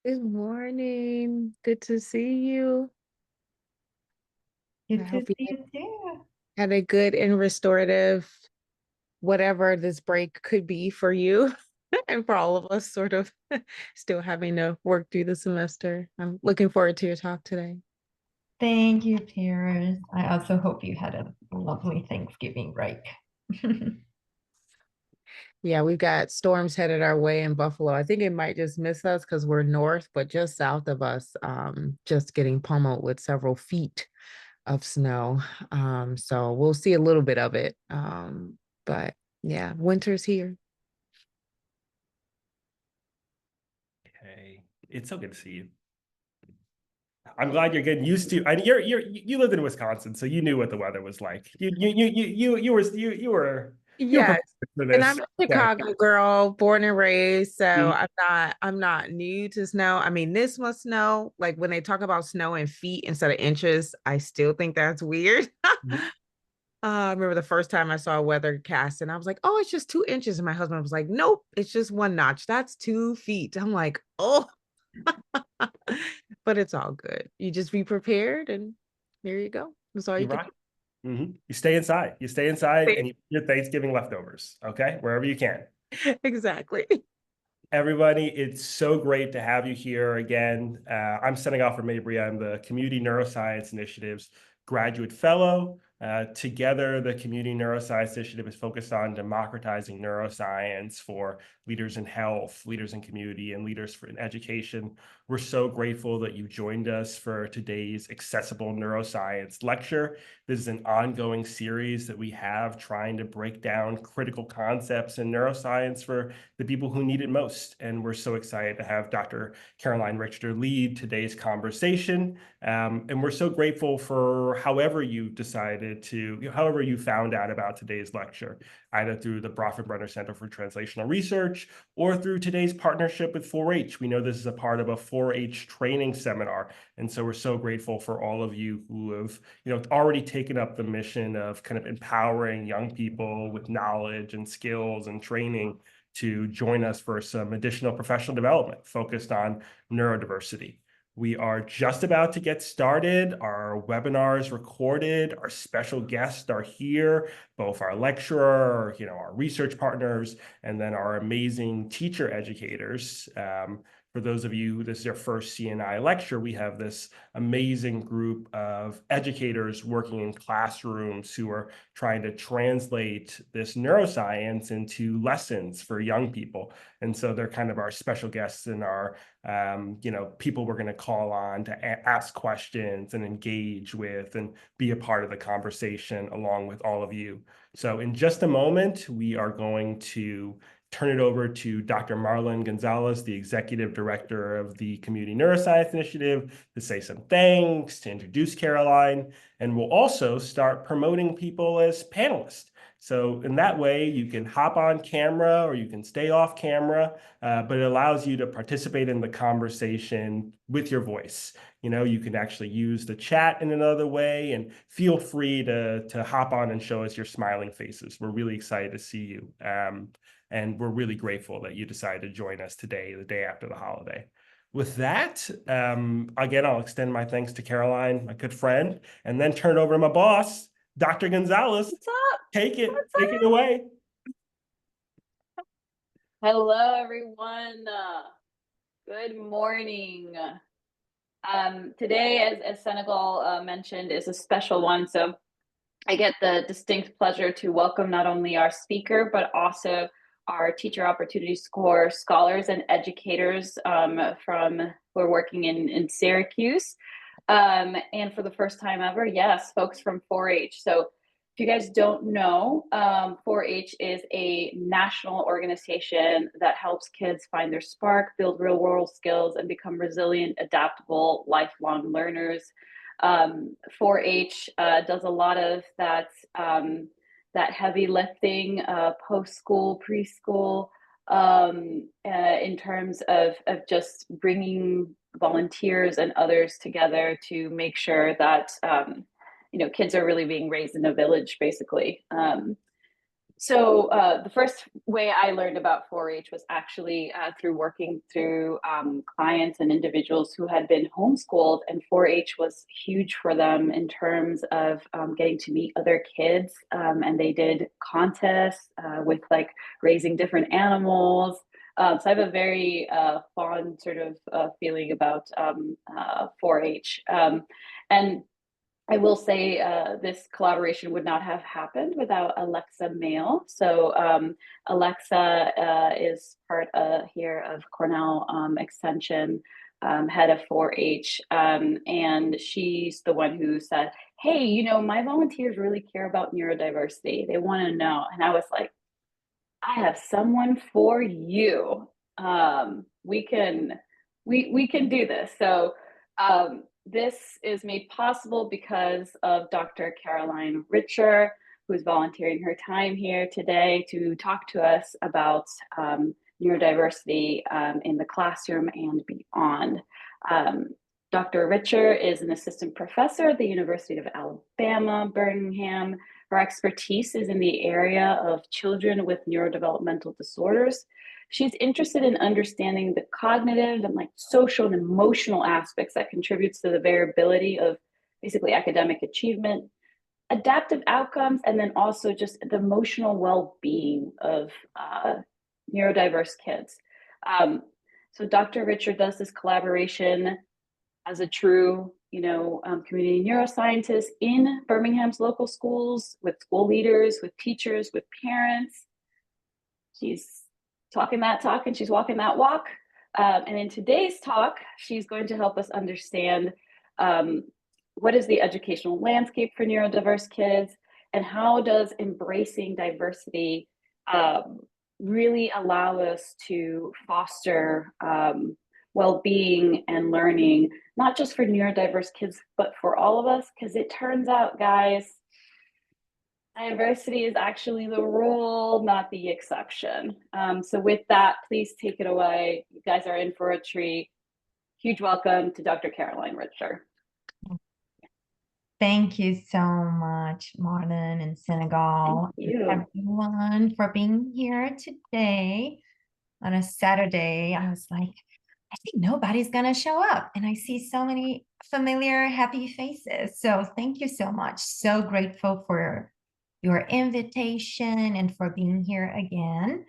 Good morning. Good to see you. I Good to hope you see you too. had a good and restorative, whatever this break could be for you and for all of us, sort of still having to work through the semester. I'm looking forward to your talk today. Thank you, Paris. I also hope you had a lovely Thanksgiving break. Yeah, we've got storms headed our way in Buffalo. I think it might just miss us because we're north, but just south of us, just getting pummeled with several feet of snow. So we'll see a little bit of it. But yeah, winter's here. Hey, it's so good to see you. I'm glad you're getting used to. And you lived in Wisconsin, so you knew what the weather was like. You were Yes. prepared for And I'm this. a Yeah. Chicago girl, born and raised, so Mhm. I'm not new to snow. I mean, this must snow. Like when they talk about snow in feet instead of inches, I still think that's weird. I remember the first time I saw a weathercast and I was like, oh, it's just 2 inches. And my husband was like, nope, it's just one notch. That's 2 feet. I'm like, oh, but it's all good. You just be prepared and there you go. That's all you You're can right. You stay inside. You stay inside, do. and you eat your Thanksgiving leftovers. Okay, wherever you can. Exactly. Everybody, it's so great to have you here again. I'm sending off for Mabry. I'm the Community Neuroscience Initiative's graduate fellow. Together, the Community Neuroscience Initiative is focused on democratizing neuroscience for leaders in health, leaders in community, and leaders in education. We're so grateful that you joined us for today's Accessible Neuroscience lecture. This is an ongoing series that we have trying to break down critical concepts in neuroscience for the people who need it most. And we're so excited to have Dr. Caroline Richter lead today's conversation. And we're so grateful for however you decided to, however you found out about today's lecture, either through the Bronfenbrenner Center for Translational Research or through today's partnership with 4-H. We know this is a part of a 4-H training seminar. And so we're so grateful for all of you who have, already taken up the mission of kind of empowering young people with knowledge and skills and training to join us for some additional professional development focused on neurodiversity. We are just about to get started. Our webinar is recorded. Our special guests are here, both our lecturer, our research partners, and then our amazing teacher educators. For those of you, this is your first CNI lecture, we have this amazing group of educators working in classrooms who are trying to translate this neuroscience into lessons for young people. And so they're kind of our special guests and our, people we're going to call on to ask questions and engage with and be a part of the conversation along with all of you. So in just a moment, we are going to turn it over to Dr. Marlon Gonzalez, the Executive Director of the Community Neuroscience Initiative, to say some thanks, to introduce Caroline, and we'll also start promoting people as panelists. So in that way, you can hop on camera or you can stay off camera, but it allows you to participate in the conversation with your voice. You can actually use the chat in another way, and feel free to hop on and show us your smiling faces. We're really excited to see you. And we're really grateful that you decided to join us today, the day after the holiday. With that, again, I'll extend my thanks to Caroline, my good friend, and then turn it over to my boss, Dr. Gonzalez. What's up? Take it away. Hello, everyone. Good morning. Today, as Senegal mentioned, is a special one. So I get the distinct pleasure to welcome not only our speaker, but also our Teacher Opportunity Score scholars and educators from who are working in Syracuse. And for the first time ever, yes, folks from 4-H. So if you guys don't know, 4-H is a national organization that helps kids find their spark, build real world skills, and become resilient, adaptable, lifelong learners. 4-H does a lot of that heavy lifting, post school, preschool, in terms of just bringing volunteers and others together to make sure that kids are really being raised in a village, basically. So the first way I learned about 4-H was actually through working through clients and individuals who had been homeschooled, and 4-H was huge for them in terms of getting to meet other kids. And they did contests with like raising different animals. So I have a very fond sort of feeling about 4-H. And I will say this collaboration would not have happened without Alexa Mail. So Alexa is part here of Cornell Extension, head of 4-H, and she's the one who said, hey, you know, my volunteers really care about neurodiversity. They want to know. And I was like, I have someone for you. We can do this. So this is made possible because of Dr. Caroline Richter, who's volunteering her time here today to talk to us about neurodiversity in the classroom and beyond. Dr. Richter is an assistant professor at the University of Alabama, Birmingham. Her expertise is in the area of children with neurodevelopmental disorders. She's interested in understanding the cognitive and like social and emotional aspects that contributes to the variability of basically academic achievement, adaptive outcomes, and then also just the emotional well-being of neurodiverse kids. So Dr. Richter does this collaboration as a true, community neuroscientist in Birmingham's local schools with school leaders, with teachers, with parents. She's talking that talk and she's walking that walk. And in today's talk, she's going to help us understand what is the educational landscape for neurodiverse kids and how does embracing diversity really allow us to foster well-being and learning, not just for neurodiverse kids, but for all of us, because it turns out, guys, diversity is actually the rule, not the exception. So with that, please take it away. You guys are in for a treat. Huge welcome to Dr. Caroline Richter. Thank you so much, Martin and Senegal. Thank you. Everyone for being here today on a Saturday. I was like, I think nobody's gonna show up, and I see so many familiar, happy faces. So thank you so much. So grateful for your invitation and for being here again.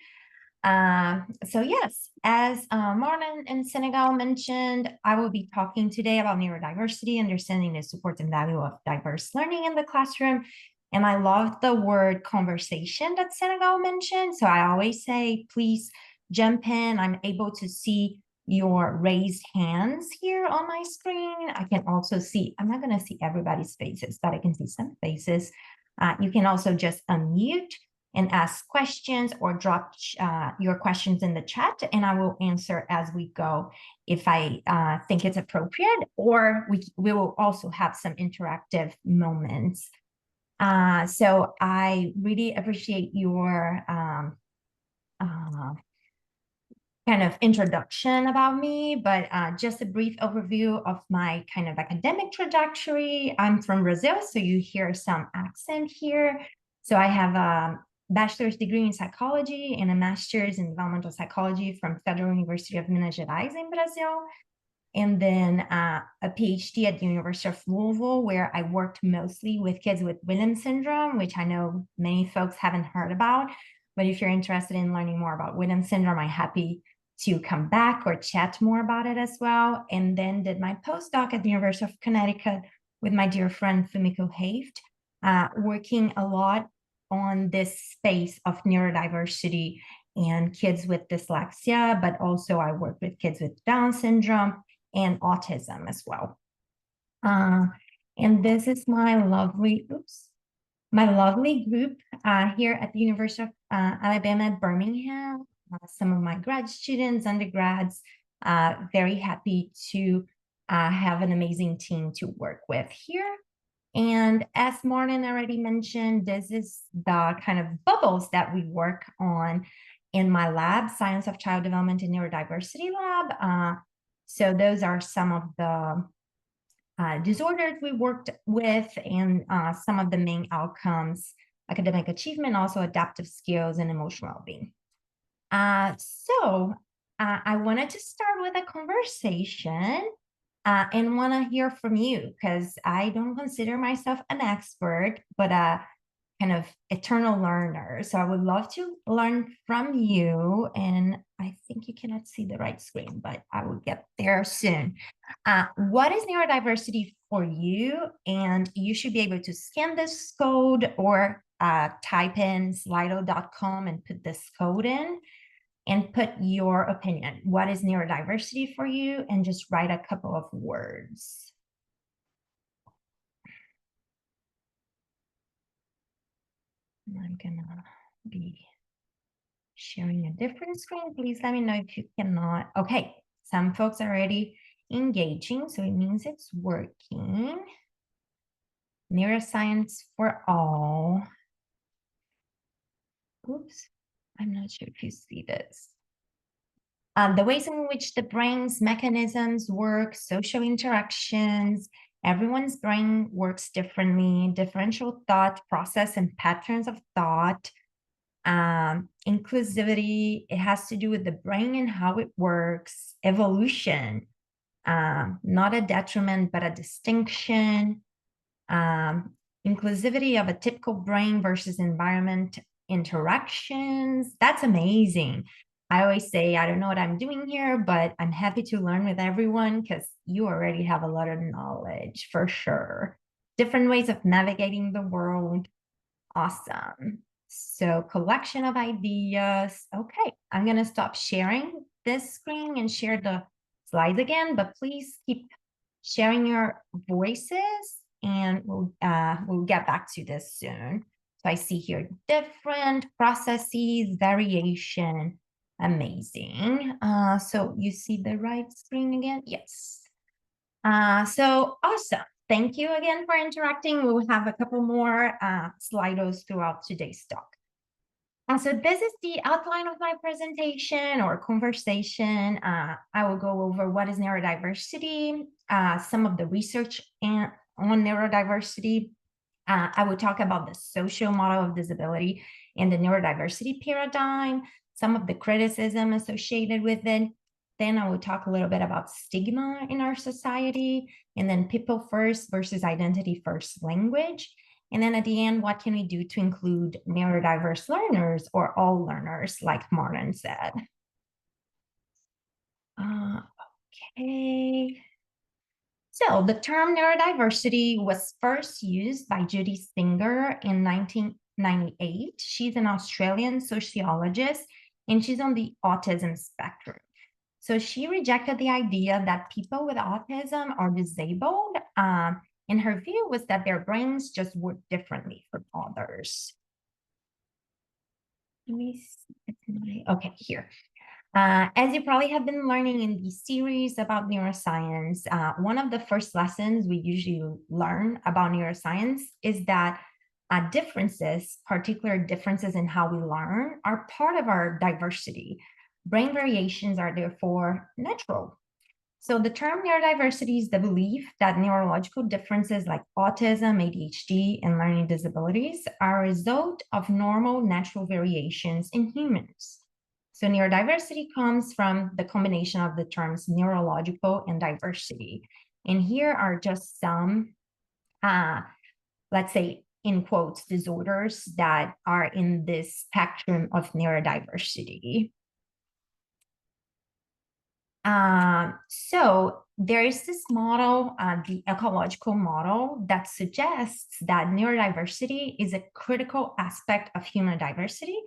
So yes, as Martin and Senegal mentioned, I will be talking today about neurodiversity, understanding the supports and value of diverse learning in the classroom. And I love the word conversation that Senegal mentioned. So I always say, please jump in. I'm able to see your raised hands here on my screen. I can also see, I'm not going to see everybody's faces, but I can see some faces. You can also just unmute and ask questions or drop your questions in the chat, and I will answer as we go if I think it's appropriate, or we will also have some interactive moments. So I really appreciate your kind of introduction about me, but just a brief overview of my kind of academic trajectory. I'm from Brazil, so you hear some accent here. So I have a bachelor's degree in psychology and a master's in developmental psychology from Federal University of Minas Gerais in Brazil. And then a PhD at the University of Louisville, where I worked mostly with kids with Williams syndrome, which I know many folks haven't heard about. But if you're interested in learning more about Williams syndrome, I'm happy to come back or chat more about it as well. And then did my postdoc at the University of Connecticut with my dear friend Fumiko Haft, working a lot on this space of neurodiversity and kids with dyslexia, but also I work with kids with Down syndrome and autism as well. And this is my lovely, my lovely group here at the University of Alabama at Birmingham. Some of my grad students, undergrads, very happy to have an amazing team to work with here. And as Martin already mentioned, this is the kind of bubbles that we work on in my lab, Science of Child Development and Neurodiversity Lab. So those are some of the disorders we worked with and some of the main outcomes academic achievement, also adaptive skills and emotional well-being. I wanted to start with a conversation and want to hear from you, because I don't consider myself an expert, but a kind of eternal learner. So I would love to learn from you. And I think you cannot see the right screen, but I will get there soon. What is neurodiversity for you? And you should be able to scan this code or type in slido.com and put this code in and put your opinion. What is neurodiversity for you? And just write a couple of words. I'm gonna be sharing a different screen. Please let me know if you cannot. Okay, some folks are already engaging, so it means it's working. Neuroscience for all. Oops, I'm not sure if you see this. The ways in which the brain's mechanisms work, social interactions, everyone's brain works differently, differential thought process and patterns of thought, inclusivity, it has to do with the brain and how it works, evolution, not a detriment, but a distinction, inclusivity of a typical brain versus environment interactions. That's amazing. I always say, I don't know what I'm doing here, but I'm happy to learn with everyone because you already have a lot of knowledge for sure. Different ways of navigating the world. Awesome. So collection of ideas. Okay, I'm going to stop sharing this screen and share the slides again, but please keep sharing your voices and we'll get back to this soon. So I see here different processes, variation. Amazing. So you see the right screen again? Yes. So awesome. Thank you again for interacting. We'll have a couple more Slidos throughout today's talk. So this is the outline of my presentation or conversation. I will go over what is neurodiversity, some of the research on neurodiversity. I will talk about the social model of disability and the neurodiversity paradigm, some of the criticism associated with it. Then I will talk a little bit about stigma in our society, and then people first versus identity first language. And then at the end, what can we do to include neurodiverse learners or all learners, like Martin said? Okay. So the term neurodiversity was first used by Judy Singer in 1998. She's an Australian sociologist, and she's on the autism spectrum. So she rejected the idea that people with autism are disabled. And her view was that their brains just work differently from others. Let me see. Okay, here. As you probably have been learning in the series about neuroscience, one of the first lessons we usually learn about neuroscience is that differences, particular differences in how we learn, are part of our diversity. Brain variations are therefore natural. So the term neurodiversity is the belief that neurological differences like autism, ADHD, and learning disabilities are a result of normal natural variations in humans. So neurodiversity comes from the combination of the terms neurological and diversity. And here are just some, let's say, in quotes, disorders that are in this spectrum of neurodiversity. So there is this model, the ecological model, that suggests that neurodiversity is a critical aspect of human diversity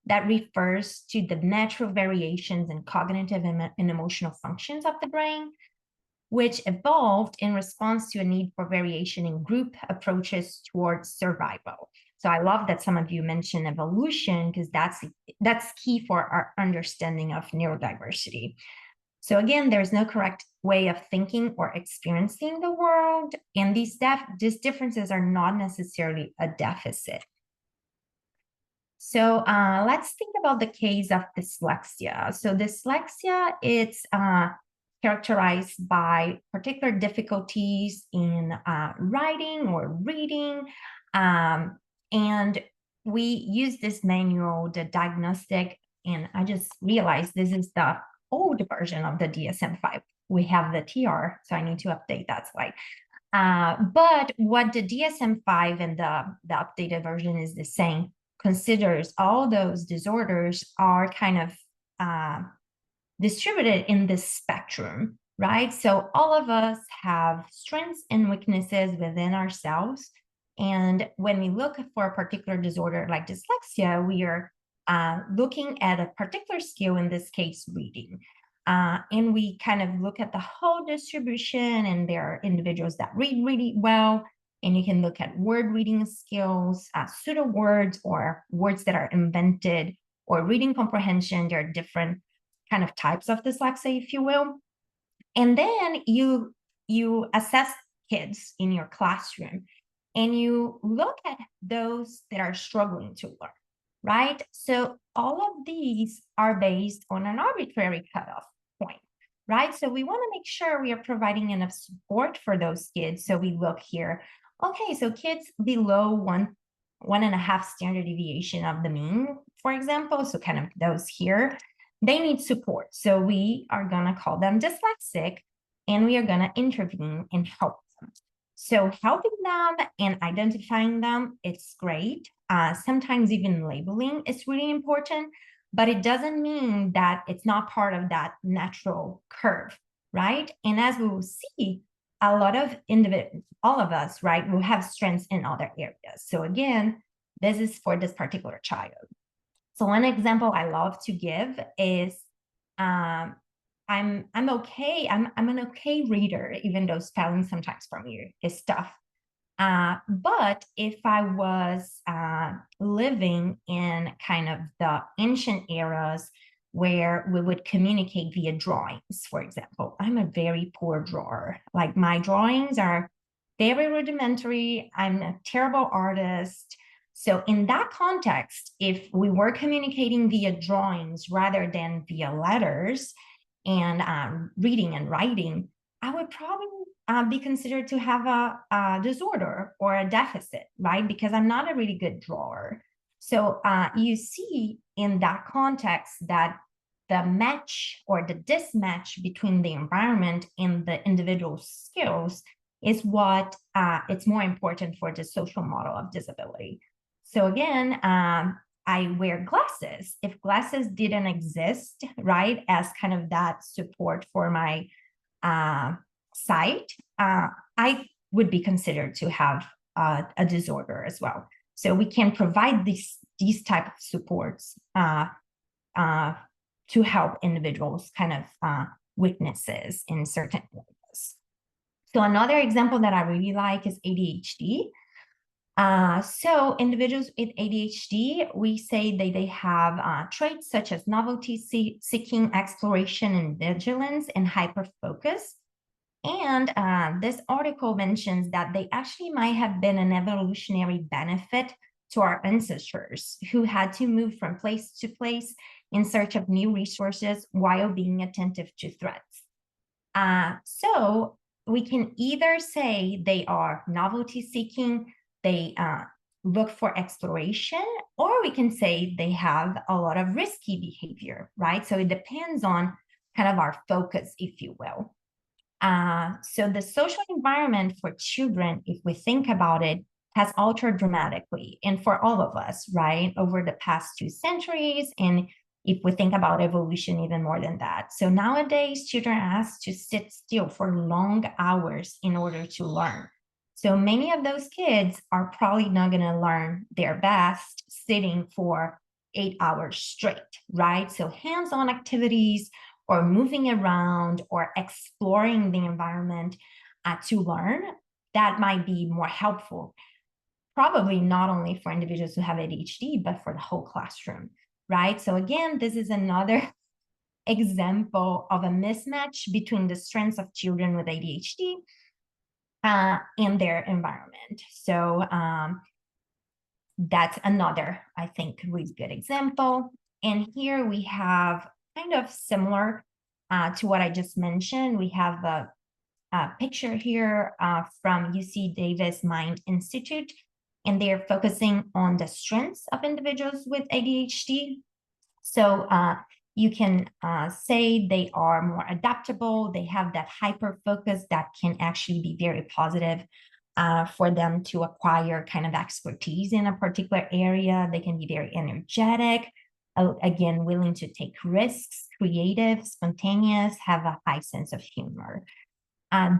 that refers to the natural variations in cognitive and emotional functions of the brain, which evolved in response to a need for variation in group approaches towards survival. So I love that some of you mentioned evolution, because that's key for our understanding of neurodiversity. So again, there's no correct way of thinking or experiencing the world, and these differences are not necessarily a deficit. So let's think about the case of dyslexia. So dyslexia, it's characterized by particular difficulties in writing or reading, and we use this manual, the diagnostic, and I just realized this is the old version of the DSM-5. We have the TR, so I need to update that slide. But what the DSM-5 and the updated version is the same, considers all those disorders are kind of distributed in this spectrum, right? So all of us have strengths and weaknesses within ourselves. And when we look for a particular disorder like dyslexia, we are looking at a particular skill, in this case, reading. And we kind of look at the whole distribution, and there are individuals that read really well, and you can look at word reading skills, pseudo words, or words that are invented, or reading comprehension. There are different kind of types of dyslexia, if you will. And then you assess kids in your classroom, and you look at those that are struggling to learn, right? So all of these are based on an arbitrary cutoff point, right? So we want to make sure we are providing enough support for those kids. So we look here, okay, so kids below 1.5 standard deviation of the mean, for example, so kind of those here, they need support. So we are going to call them dyslexic, and we are going to intervene and help them. So helping them and identifying them, it's great. Sometimes even labeling is really important, but it doesn't mean that it's not part of that natural curve, right? And as we will see, a lot of individuals, all of us, right, will have strengths in other areas. So again, this is for this particular child. So one example I love to give is I'm okay. I'm an okay reader, even though spelling sometimes for me is tough. But if I was living in kind of the ancient eras where we would communicate via drawings, for example, I'm a very poor drawer. Like, my drawings are very rudimentary. I'm a terrible artist. So in that context, if we were communicating via drawings rather than via letters and reading and writing, I would probably be considered to have a disorder or a deficit, right? Because I'm not a really good drawer. So you see in that context that the match or the mismatch between the environment and the individual skills is what it's more important for the social model of disability. So again, I wear glasses. If glasses didn't exist, right, as kind of that support for my sight, I would be considered to have a disorder as well. So we can provide these type of supports to help individuals kind of weaknesses in certain areas. So another example that I really like is ADHD. So individuals with ADHD, we say that they have traits such as novelty-seeking, exploration, and vigilance, and hyperfocus. And this article mentions that they actually might have been an evolutionary benefit to our ancestors who had to move from place to place in search of new resources while being attentive to threats. So we can either say they are novelty-seeking, they look for exploration, or we can say they have a lot of risky behavior, right? So it depends on kind of our focus, if you will. So the social environment for children, if we think about it, has altered dramatically, and for all of us, right, over the past 2 centuries, and if we think about evolution, even more than that. So nowadays, children are asked to sit still for long hours in order to learn. So many of those kids are probably not going to learn their best sitting for 8 hours straight, right? So hands-on activities or moving around or exploring the environment to learn, that might be more helpful. Probably not only for individuals who have ADHD, but for the whole classroom, right? So again, this is another example of a mismatch between the strengths of children with ADHD and their environment. So that's another, I think, really good example. And here we have kind of similar to what I just mentioned. We have a picture here from UC Davis Mind Institute. and they're focusing on the strengths of individuals with ADHD. So you can say they are more adaptable, they have that hyper focus that can actually be very positive for them to acquire kind of expertise in a particular area. They can be very energetic, again, willing to take risks, creative, spontaneous, have a high sense of humor.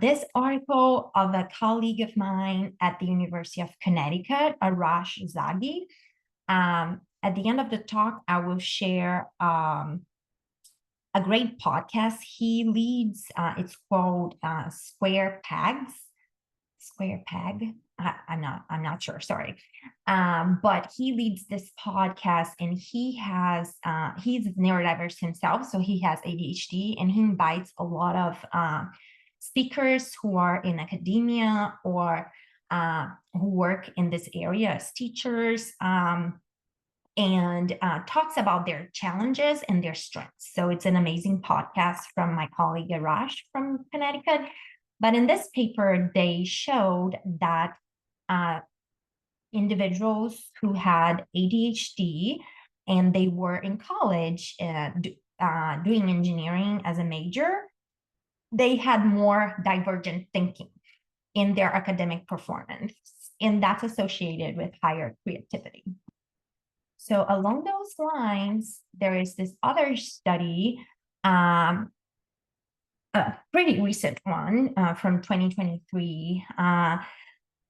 This article of a colleague of mine at the University of Connecticut, Arash Zaghi, at the end of the talk, I will share a great podcast he leads. It's called Square Pegs. Square Peg. I'm not sure. Sorry, but he leads this podcast, and he's neurodiverse himself, so he has ADHD, and he invites a lot of speakers who are in academia or who work in this area as teachers. And talks about their challenges and their strengths. So it's an amazing podcast from my colleague Arash from Connecticut. But in this paper, they showed that individuals who had ADHD and they were in college doing engineering as a major, they had more divergent thinking in their academic performance, and that's associated with higher creativity. So along those lines, there is this other study, a pretty recent one from 2023,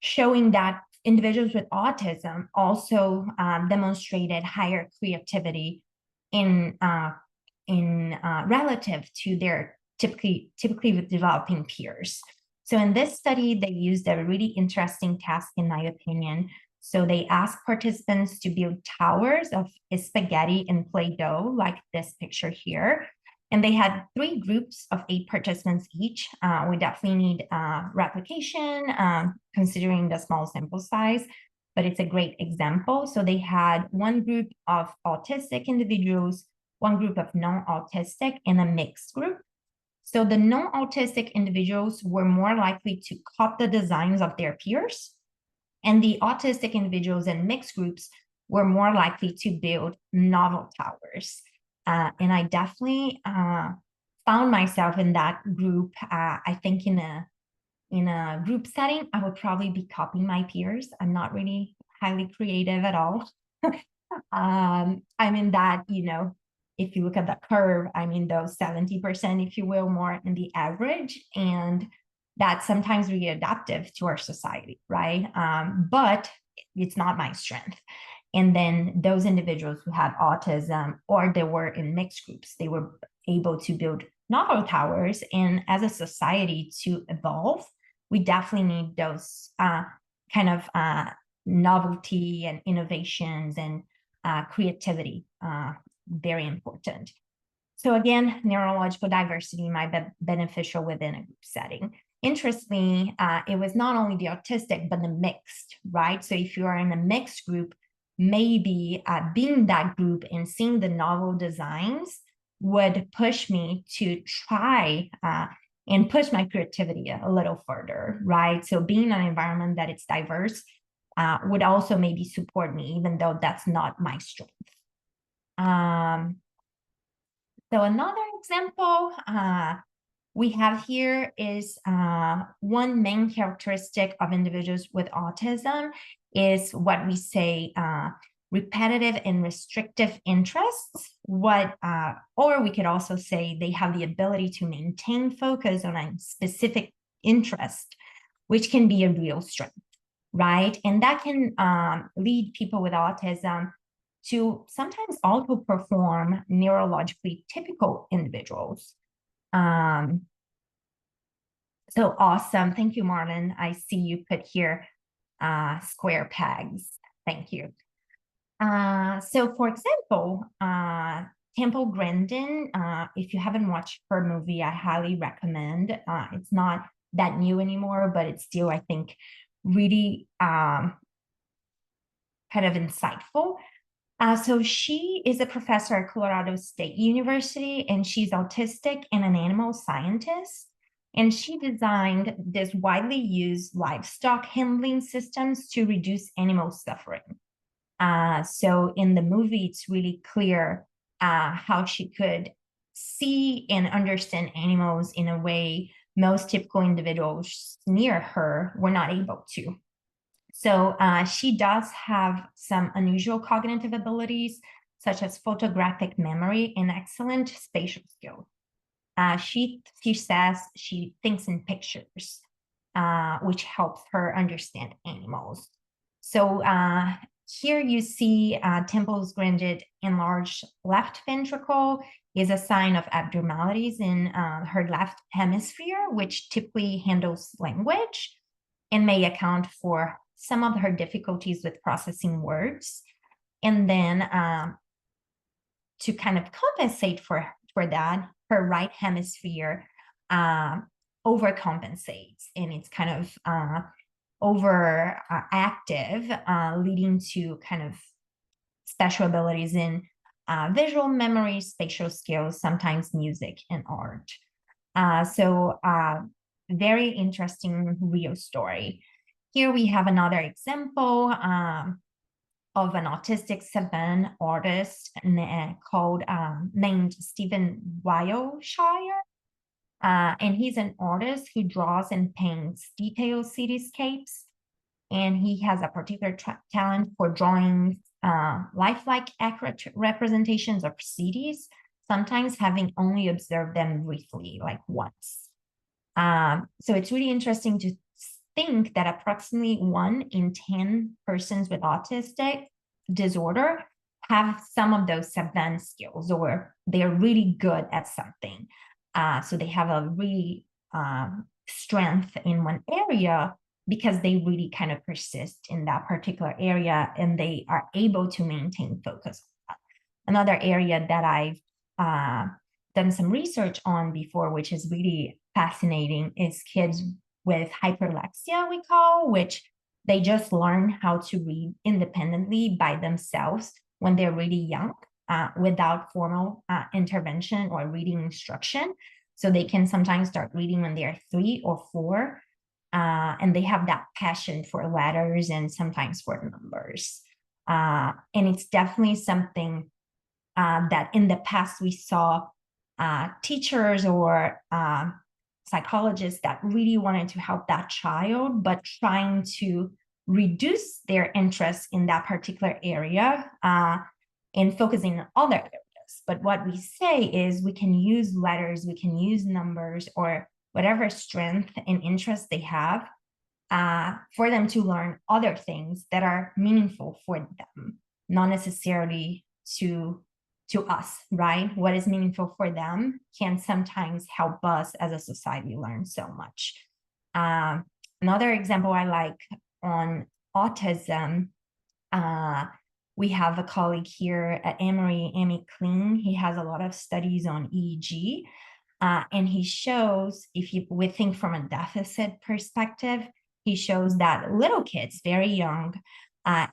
showing that individuals with autism also demonstrated higher creativity in relative to their typically developing peers. So in this study, they used a really interesting task, in my opinion. So they asked participants to build towers of spaghetti and Play-Doh, like this picture here. And they had 3 groups of 8 participants each. We definitely need replication, considering the small sample size, but it's a great example. So they had one group of autistic individuals, one group of non-autistic, and a mixed group. So the non-autistic individuals were more likely to copy the designs of their peers, and the autistic individuals in mixed groups were more likely to build novel towers. And I definitely found myself in that group. I think in a group setting, I would probably be copying my peers. I'm not really highly creative at all. I'm in that, if you look at the curve, I'm in those 70%, if you will, more in the average. And that's sometimes really adaptive to our society, right? But it's not my strength. And then those individuals who had autism or they were in mixed groups, they were able to build novel towers. And as a society to evolve, we definitely need those kind of novelty and innovations and creativity, very important. So again, neurological diversity might be beneficial within a group setting. Interestingly, it was not only the autistic, but the mixed, right? So if you are in a mixed group, maybe being that group and seeing the novel designs would push me to try and push my creativity a little further, right? So being in an environment that it's diverse would also maybe support me, even though that's not my strength. So another example we have here is one main characteristic of individuals with autism is what we say repetitive and restrictive interests. Or we could also say they have the ability to maintain focus on a specific interest, which can be a real strength, right? And that can lead people with autism to sometimes also perform neurologically typical individuals. So awesome. Thank you, Marlon. I see you put here square pegs. Thank you. So for example, Temple Grandin, if you haven't watched her movie, I highly recommend. It's not that new anymore, but it's still, I think, really kind of insightful. So she is a professor at Colorado State University, and she's autistic and an animal scientist. And she designed this widely used livestock handling systems to reduce animal suffering. So in the movie, it's really clear how she could see and understand animals in a way most typical individuals near her were not able to. So she does have some unusual cognitive abilities, such as photographic memory and excellent spatial skills. She says she thinks in pictures, which helps her understand animals. So here you see temples granted enlarged left ventricle is a sign of abnormalities in her left hemisphere, which typically handles language and may account for some of her difficulties with processing words. And then to kind of compensate for that, her right hemisphere overcompensates, and it's kind of overactive, leading to kind of special abilities in visual memory, spatial skills, sometimes music and art. So very interesting real story. Here we have another example of an autistic savant artist named Stephen Wilshire. And he's an artist who draws and paints detailed cityscapes. And he has a particular talent for drawing lifelike, accurate representations of cities, sometimes having only observed them briefly, like once. So it's really interesting to think that approximately 1 in 10 persons with autistic disorder have some of those savant skills, or they're really good at something. So they have a really strength in one area because they really kind of persist in that particular area, and they are able to maintain focus. Another area that I've done some research on before, which is really fascinating, is kids with hyperlexia, we call, which they just learn how to read independently by themselves when they're really young, without formal intervention or reading instruction. So they can sometimes start reading when they're 3 or 4, and they have that passion for letters and sometimes for numbers. And it's definitely something that in the past we saw teachers or psychologists that really wanted to help that child, but trying to reduce their interest in that particular area and focusing on other areas. But what we say is we can use letters, we can use numbers, or whatever strength and interest they have for them to learn other things that are meaningful for them, not necessarily to us, right? What is meaningful for them can sometimes help us as a society learn so much. Another example I like on autism, we have a colleague here at Emory, Amy Kling. He has a lot of studies on EEG, and he shows, if we think from a deficit perspective, he shows that little kids, very young,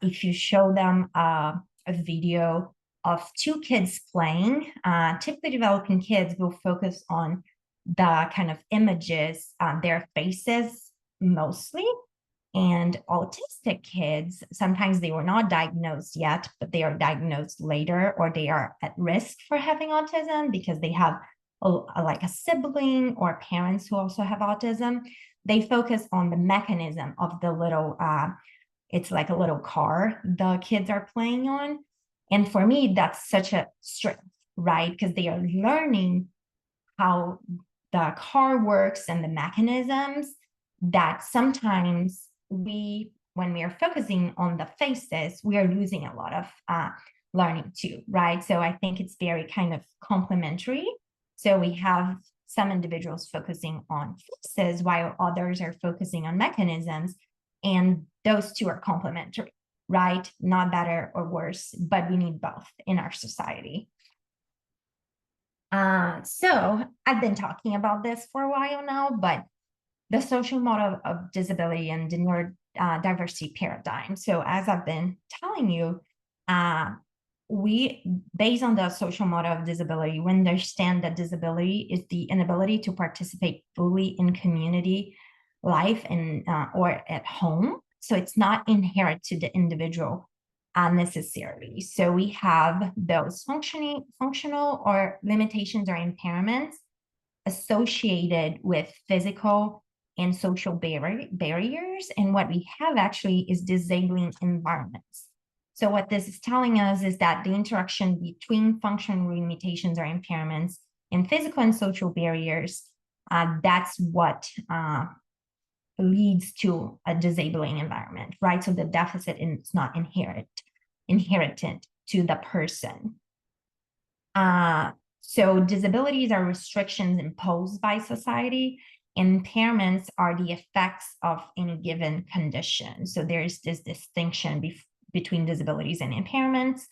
if you show them a video of 2 kids playing, typically developing kids will focus on the kind of images, their faces mostly. And autistic kids, sometimes they were not diagnosed yet, but they are diagnosed later, or they are at risk for having autism because they have like a sibling or parents who also have autism. They focus on the mechanism of the little, it's like a little car the kids are playing on. And for me, that's such a strength, right? Because they are learning how the car works and the mechanisms that sometimes when we are focusing on the faces, we are losing a lot of learning too, right? So I think it's very kind of complementary. So we have some individuals focusing on faces while others are focusing on mechanisms, and those two are complementary, right? Not better or worse, but we need both in our society. So I've been talking about this for a while now, but the social model of disability and the neurodiversity paradigm. So as I've been telling you, based on the social model of disability, we understand that disability is the inability to participate fully in community life and or at home. So it's not inherent to the individual necessarily. So we have those functional or limitations or impairments associated with physical and social barriers. And what we have actually is disabling environments. So what this is telling us is that the interaction between functional limitations or impairments and physical and social barriers, that's what leads to a disabling environment, right? So the deficit is not inherited to the person. So disabilities are restrictions imposed by society. Impairments are the effects of any given condition. So there's this distinction between disabilities and impairments.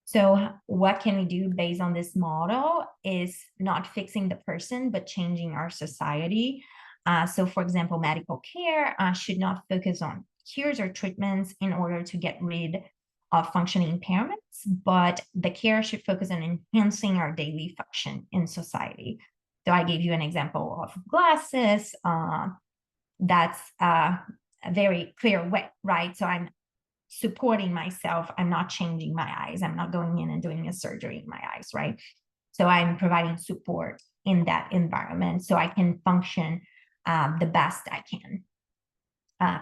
So what can we do based on this model is not fixing the person, but changing our society. So for example, medical care should not focus on cures or treatments in order to get rid of functioning impairments, but the care should focus on enhancing our daily function in society. So I gave you an example of glasses. That's a very clear way, right? So I'm supporting myself. I'm not changing my eyes. I'm not going in and doing a surgery in my eyes, right? So I'm providing support in that environment so I can function the best I can,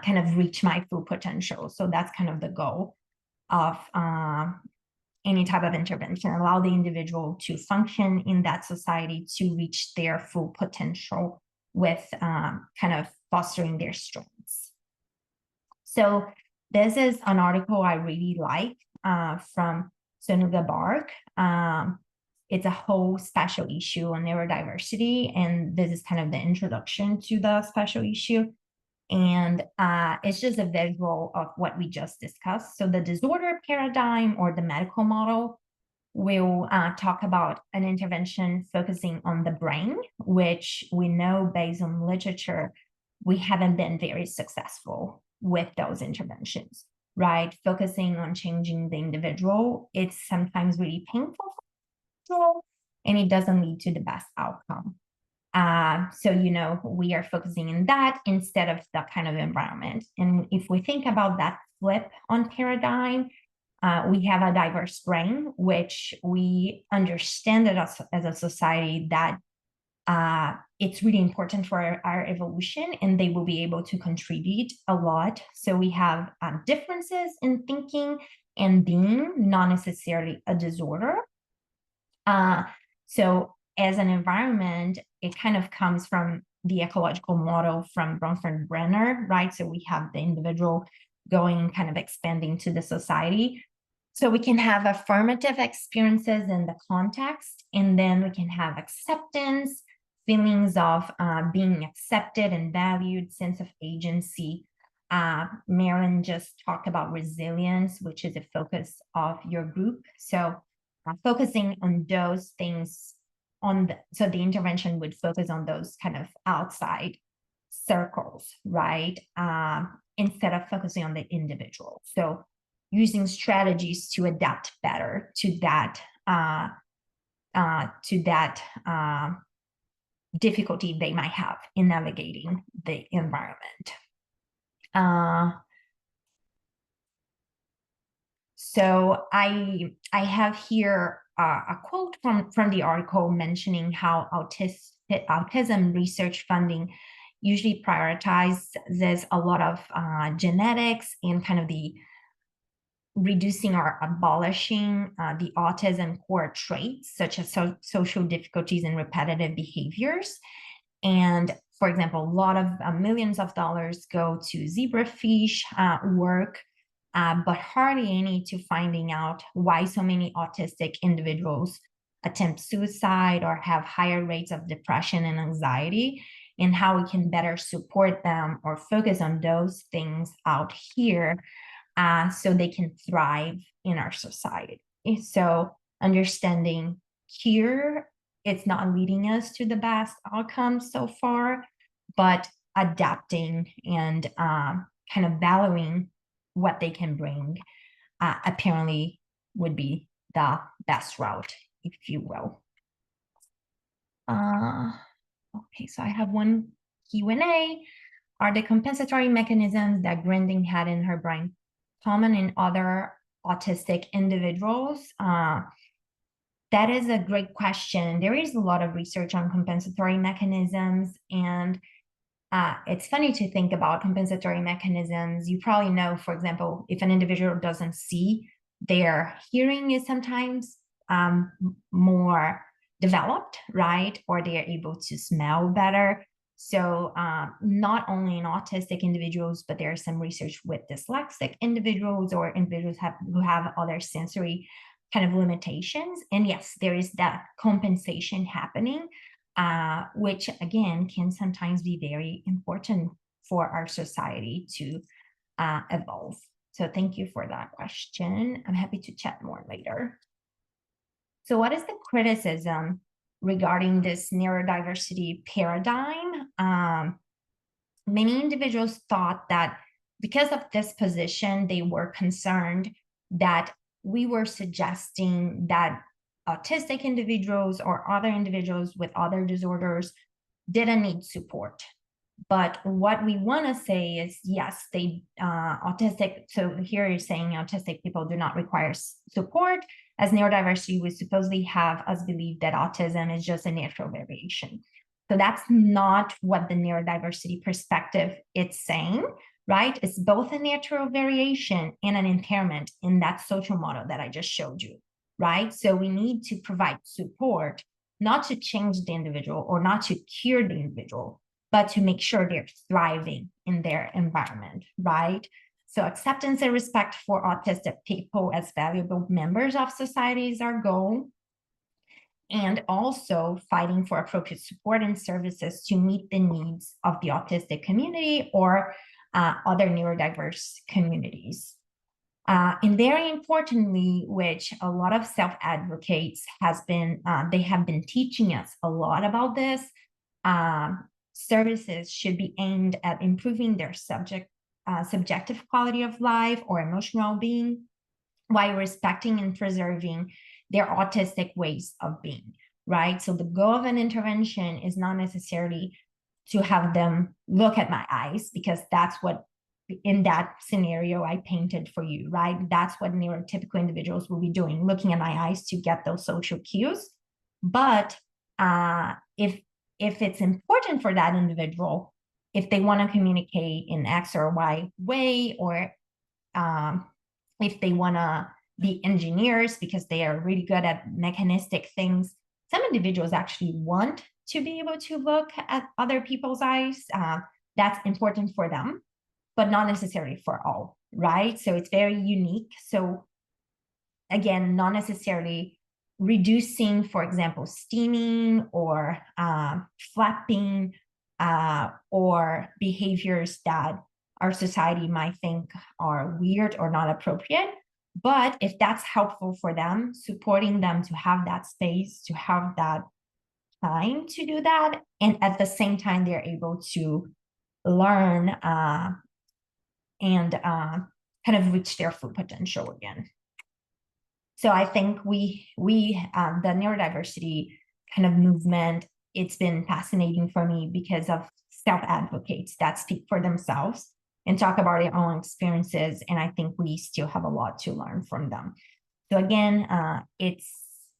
kind of reach my full potential. So that's kind of the goal of any type of intervention, allow the individual to function in that society to reach their full potential with kind of fostering their strengths. So this is an article I really like from Sonuga Bark. It's a whole special issue on neurodiversity, and this is kind of the introduction to the special issue. And it's just a visual of what we just discussed. So the disorder paradigm or the medical model will talk about an intervention focusing on the brain, which we know based on literature, we haven't been very successful with those interventions, right? Focusing on changing the individual, it's sometimes really painful and it doesn't lead to the best outcome. So, we are focusing on that instead of that kind of environment. And if we think about that flip on paradigm, we have a diverse brain, which we understand that as a society that it's really important for our evolution, and they will be able to contribute a lot. So we have differences in thinking and being, not necessarily a disorder. So as an environment, it kind of comes from the ecological model from Bromford Brenner, right? So we have the individual going kind of expanding to the society. So we can have affirmative experiences in the context, and then we can have acceptance, feelings of being accepted and valued, sense of agency. Marilyn just talked about resilience, which is a focus of your group. So focusing on those things so the intervention would focus on those kind of outside circles, right? Instead of focusing on the individual. So using strategies to adapt better to that difficulty they might have in navigating the environment. So I have here a quote from the article mentioning how autism research funding usually prioritizes a lot of genetics and kind of the reducing or abolishing the autism core traits, such as social difficulties and repetitive behaviors. And for example, a lot of millions of dollars go to zebrafish work, but hardly any to finding out why so many autistic individuals attempt suicide or have higher rates of depression and anxiety, and how we can better support them or focus on those things out here so they can thrive in our society. So understanding here, it's not leading us to the best outcomes so far, but adapting and kind of valuing what they can bring apparently would be the best route, if you will. Okay, so I have one Q&A. Are the compensatory mechanisms that Grinding had in her brain common in other autistic individuals? That is a great question. There is a lot of research on compensatory mechanisms, and it's funny to think about compensatory mechanisms. You probably know, for example, if an individual doesn't see, their hearing is sometimes more developed, right? Or they are able to smell better. So not only in autistic individuals, but there's some research with dyslexic individuals or individuals who have other sensory kind of limitations. And yes, there is that compensation happening, which again can sometimes be very important for our society to evolve. So thank you for that question. I'm happy to chat more later. So what is the criticism regarding this neurodiversity paradigm? Many individuals thought that because of this position, they were concerned that we were suggesting that autistic individuals or other individuals with other disorders didn't need support. But what we want to say is, yes, they autistic. So here you're saying autistic people do not require support. As neurodiversity, we supposedly have us believe that autism is just a natural variation. So that's not what the neurodiversity perspective is saying, right? It's both a natural variation and an impairment in that social model that I just showed you, right? So we need to provide support, not to change the individual or not to cure the individual, but to make sure they're thriving in their environment, right? So acceptance and respect for autistic people as valuable members of society is our goal. And also fighting for appropriate support and services to meet the needs of the autistic community or other neurodiverse communities. And very importantly, which a lot of self-advocates they have been teaching us a lot about this, services should be aimed at improving their subjective quality of life or emotional well-being while respecting and preserving their autistic ways of being, right? So the goal of an intervention is not necessarily to have them look at my eyes, because that's what, in that scenario I painted for you, right? That's what neurotypical individuals will be doing, looking at my eyes to get those social cues. But if it's important for that individual, if they want to communicate in X or Y way, or if they want to be engineers because they are really good at mechanistic things, some individuals actually want to be able to look at other people's eyes. That's important for them, but not necessarily for all, right? So it's very unique. So again, not necessarily reducing, for example, steaming or flapping or behaviors that our society might think are weird or not appropriate. But if that's helpful for them, supporting them to have that space, to have that time to do that, and at the same time, they're able to learn and kind of reach their full potential again. So I think the neurodiversity kind of movement, it's been fascinating for me because of self-advocates that speak for themselves and talk about their own experiences. And I think we still have a lot to learn from them. So again, it's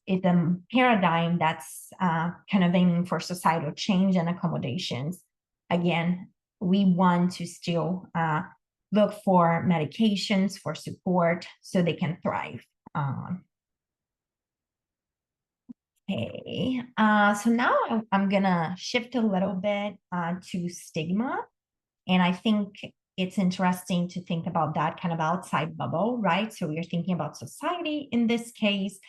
a paradigm that's kind of aiming for societal change and accommodations. Again, we want to still look for medications for support so they can thrive. Okay, so now I'm gonna shift a little bit to stigma. And I think it's interesting to think about that kind of outside bubble, right? So we're thinking about society in this case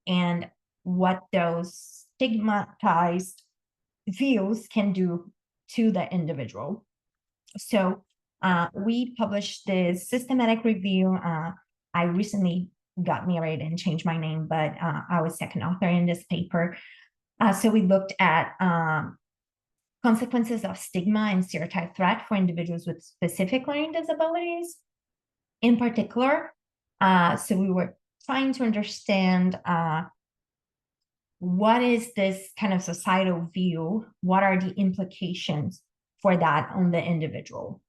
and what those stigmatized views can do to the individual. So we published this systematic review. I recently got married and changed my name, but I was second author in this paper. So we looked at consequences of stigma and stereotype threat for individuals with specific learning disabilities. In particular, so we were trying to understand what is this kind of societal view? What are the implications for that on the individual?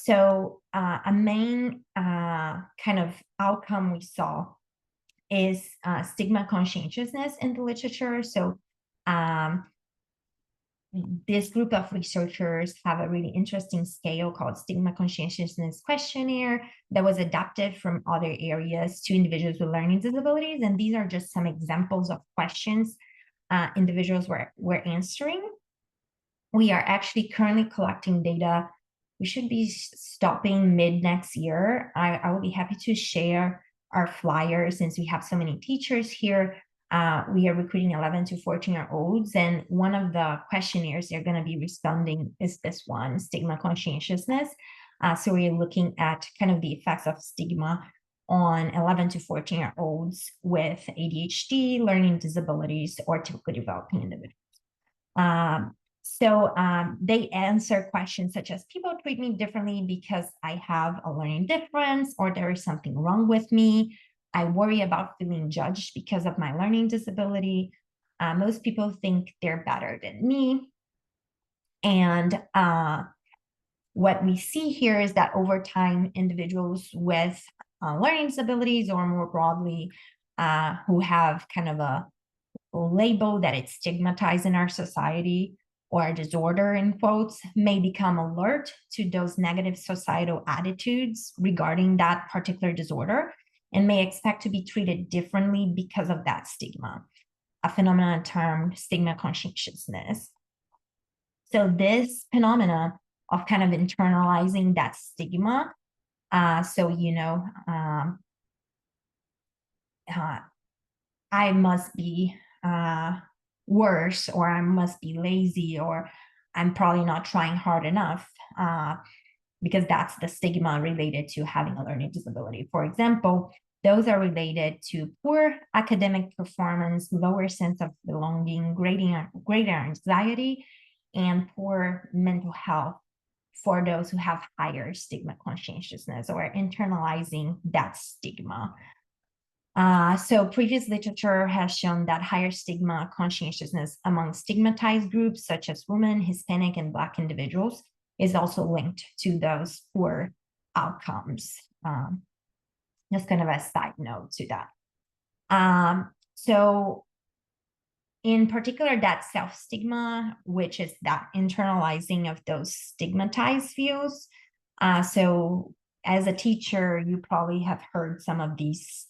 So a main kind of outcome we saw is stigma conscientiousness in the literature. So this group of researchers have a really interesting scale called Stigma Conscientiousness Questionnaire that was adapted from other areas to individuals with learning disabilities. And these are just some examples of questions individuals were answering. We are actually currently collecting data. We should be stopping mid next year. I will be happy to share our flyers since we have so many teachers here. We are recruiting 11 to 14-year-olds, and one of the questionnaires they're going to be responding is this one, stigma conscientiousness. So we're looking at kind of the effects of stigma on 11 to 14-year-olds with ADHD, learning disabilities, or typically developing individuals. So they answer questions such as, people treat me differently because I have a learning difference, or there is something wrong with me. I worry about feeling judged because of my learning disability. Most people think they're better than me. And what we see here is that over time, individuals with learning disabilities, or more broadly, who have kind of a label that it's stigmatized in our society, or a disorder in quotes, may become alert to those negative societal attitudes regarding that particular disorder, and may expect to be treated differently because of that stigma, a phenomenon termed stigma conscientiousness. So this phenomena of kind of internalizing that stigma, I must be worse, or I must be lazy, or I'm probably not trying hard enough, because that's the stigma related to having a learning disability. For example, those are related to poor academic performance, lower sense of belonging, greater anxiety, and poor mental health for those who have higher stigma conscientiousness, or internalizing that stigma. So previous literature has shown that higher stigma conscientiousness among stigmatized groups such as women, Hispanic, and Black individuals is also linked to those poor outcomes. Just kind of a side note to that. So in particular, that self-stigma, which is that internalizing of those stigmatized views. So as a teacher, you probably have heard some of these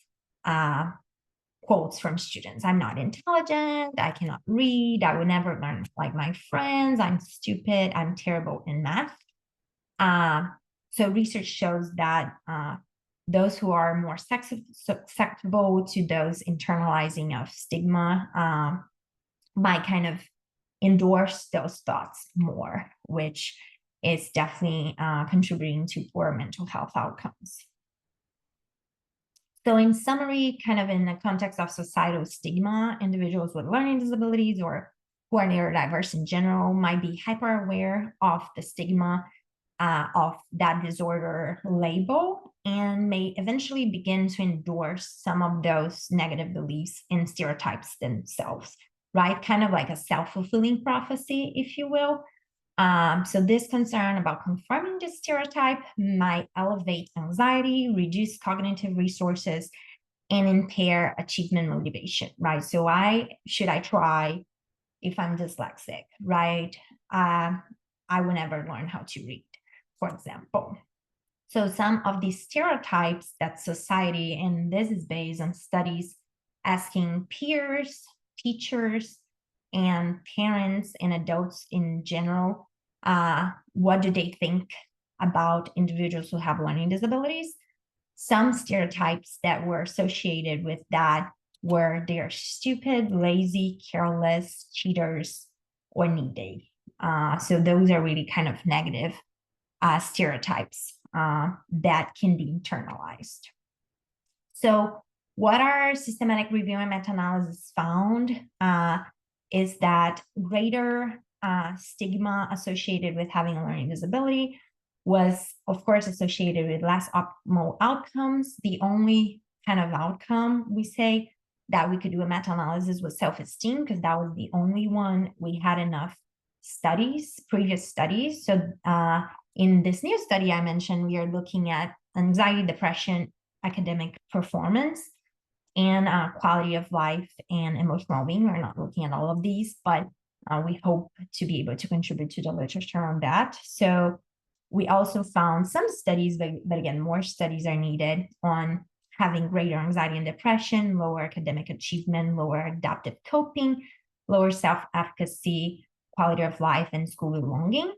quotes from students. I'm not intelligent, I cannot read, I would never learn like my friends, I'm stupid, I'm terrible in math. So research shows that those who are more susceptible to those internalizing of stigma might kind of endorse those thoughts more, which is definitely contributing to poor mental health outcomes. So in summary, kind of in the context of societal stigma, individuals with learning disabilities or who are neurodiverse in general might be hyper aware of the stigma of that disorder label, and may eventually begin to endorse some of those negative beliefs and stereotypes themselves, right? Kind of like a self-fulfilling prophecy, if you will. So this concern about confirming this stereotype might elevate anxiety, reduce cognitive resources, and impair achievement motivation, right? So should I try if I'm dyslexic, right? I will never learn how to read, for example. So some of these stereotypes that society, and this is based on studies asking peers, teachers, and parents and adults in general, what do they think about individuals who have learning disabilities? Some stereotypes that were associated with that were they're stupid, lazy, careless, cheaters, or needy. So those are really kind of negative stereotypes that can be internalized. So what our systematic review and meta-analysis found is that greater stigma associated with having a learning disability was, of course, associated with less optimal outcomes. The only kind of outcome, we say that we could do a meta-analysis with self-esteem, because that was the only one we had enough studies, previous studies. So in this new study I mentioned, we are looking at anxiety, depression, academic performance, and quality of life and emotional well-being. We're not looking at all of these, but we hope to be able to contribute to the literature on that. So we also found some studies, but again, more studies are needed on having greater anxiety and depression, lower academic achievement, lower adaptive coping, lower self-efficacy, quality of life, and school belonging.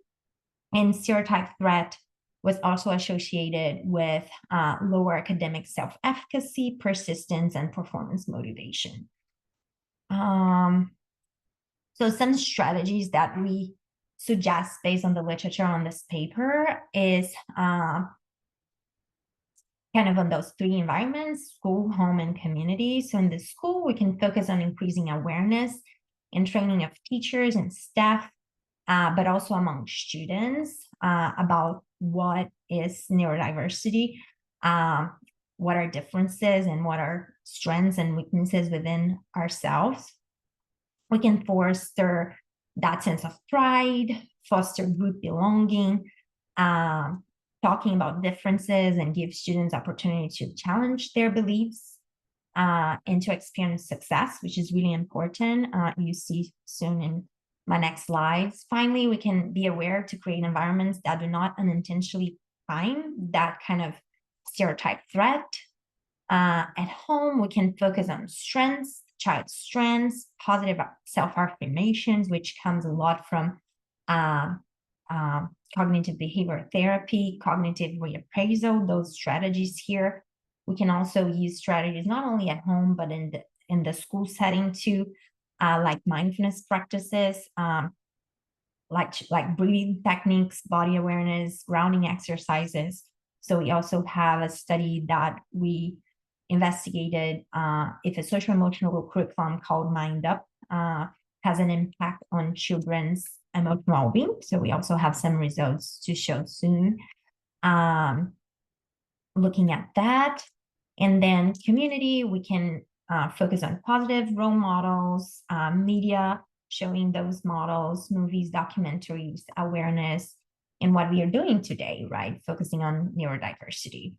And stereotype threat was also associated with lower academic self-efficacy, persistence, and performance motivation. So some strategies that we suggest based on the literature on this paper is kind of on those three environments: school, home, and community. So in the school, we can focus on increasing awareness and training of teachers and staff, but also among students about what is neurodiversity, what are differences, and what are strengths and weaknesses within ourselves. We can foster that sense of pride, foster group belonging, talking about differences, and give students opportunity to challenge their beliefs and to experience success, which is really important. You see soon in my next slides. Finally, we can be aware to create environments that do not unintentionally find that kind of stereotype threat. At home, we can focus on strengths, child's strengths, positive self-affirmations, which comes a lot from cognitive behavior therapy, cognitive reappraisal, those strategies here. We can also use strategies not only at home, but in the school setting too, like mindfulness practices, like breathing techniques, body awareness, grounding exercises. So we also have a study that we investigated if a socio-emotional curriculum called Mind Up has an impact on children's emotional well-being. So we also have some results to show soon looking at that. And then community, we can focus on positive role models, media, showing those models, movies, documentaries, awareness, and what we are doing today, right? Focusing on neurodiversity.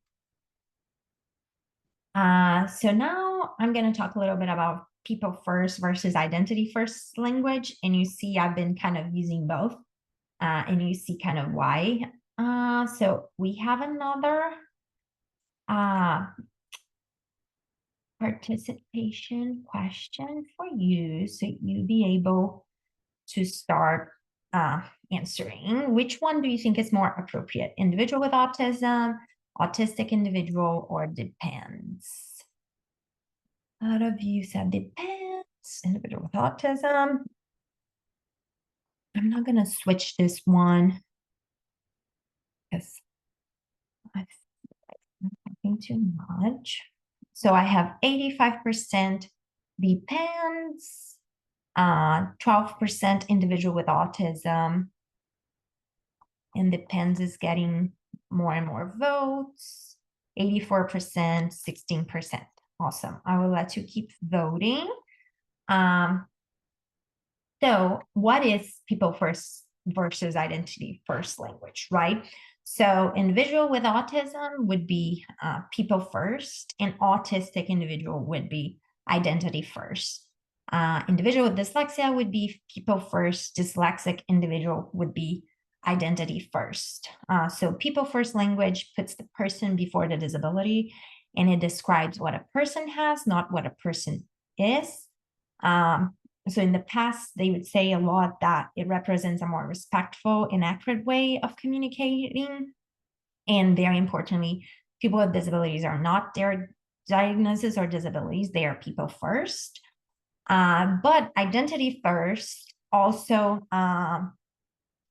So now I'm going to talk a little bit about people first versus identity first language. And you see I've been kind of using both, and you see kind of why. So we have another participation question for you, so you be able to start answering. Which one do you think is more appropriate? Individual with autism, autistic individual, or depends? A lot of you said depends, individual with autism. I'm not going to switch this one because I'm talking too much. So I have 85% depends, 12% individual with autism, and depends is getting more and more votes, 84%, 16%. Awesome. I will let you keep voting. So what is people first versus identity first language, right? So individual with autism would be people first, and autistic individual would be identity first. Individual with dyslexia would be people first, dyslexic individual would be identity first. So people first language puts the person before the disability, and it describes what a person has, not what a person is. So in the past, they would say a lot that it represents a more respectful and accurate way of communicating. And very importantly, people with disabilities are not their diagnosis or disabilities, they are people first. But identity first also,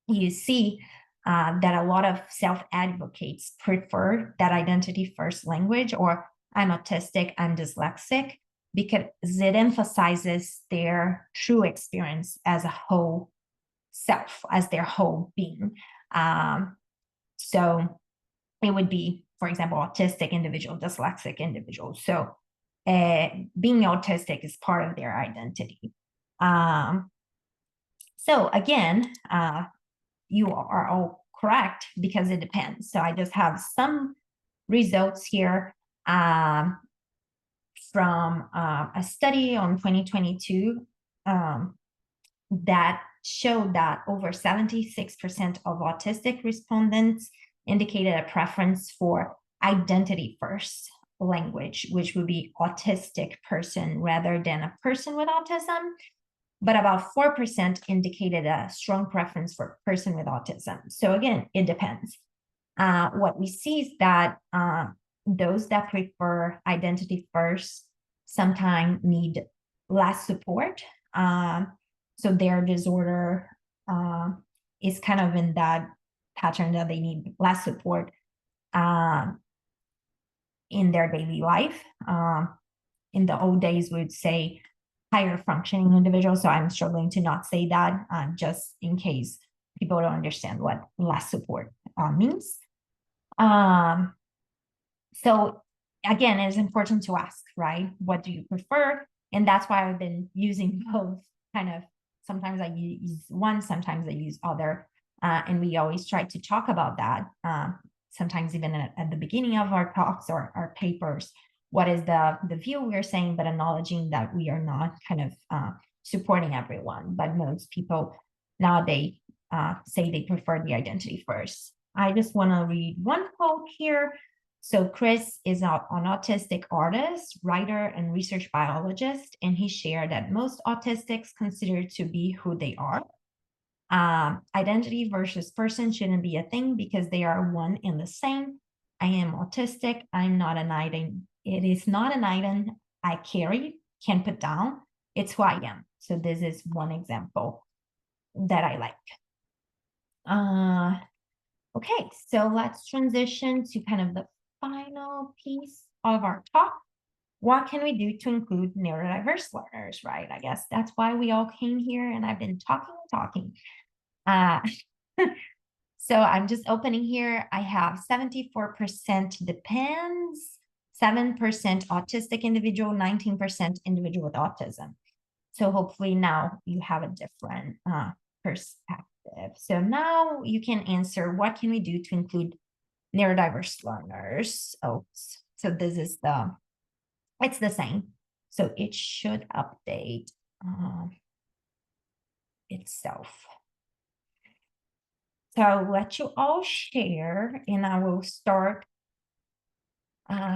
you see that a lot of self-advocates prefer that identity first language, or I'm autistic, I'm dyslexic, because it emphasizes their true experience as a whole self, as their whole being. So it would be for example, autistic individual, dyslexic individual. So being autistic is part of their identity. So again, you are all correct because it depends. So I just have some results here from a study on 2022 that showed that over 76% of autistic respondents indicated a preference for identity first language, which would be autistic person rather than a person with autism. But about 4% indicated a strong preference for person with autism. So again, it depends. What we see is that those that prefer identity first sometimes need less support. So their disorder is kind of in that pattern that they need less support in their daily life. In the old days, we would say higher functioning individuals. So I'm struggling to not say that just in case people don't understand what less support means. So again, it's important to ask, right? What do you prefer? And that's why I've been using both kind of, sometimes I use one, sometimes I use other. And we always try to talk about that, sometimes even at the beginning of our talks or our papers. What is the view we're saying, but acknowledging that we are not kind of supporting everyone, but most people nowadays say they prefer the identity first. I just want to read one quote here. So Chris is an autistic artist, writer, and research biologist, and he shared that most autistics consider to be who they are. Identity versus person shouldn't be a thing because they are one and the same. I am autistic. I'm not an item. It is not an item I carry, can put down. It's who I am. So this is one example that I like. Okay, so let's transition to kind of the final piece of our talk. What can we do to include neurodiverse learners, right? I guess that's why we all came here, and I've been talking. So I'm just opening here. I have 74% depends, 7% autistic individual, 19% individual with autism. So hopefully now you have a different perspective. So now you can answer, what can we do to include neurodiverse learners? Oh, so this is it's the same. So it should update itself. So I'll let you all share, and I will start.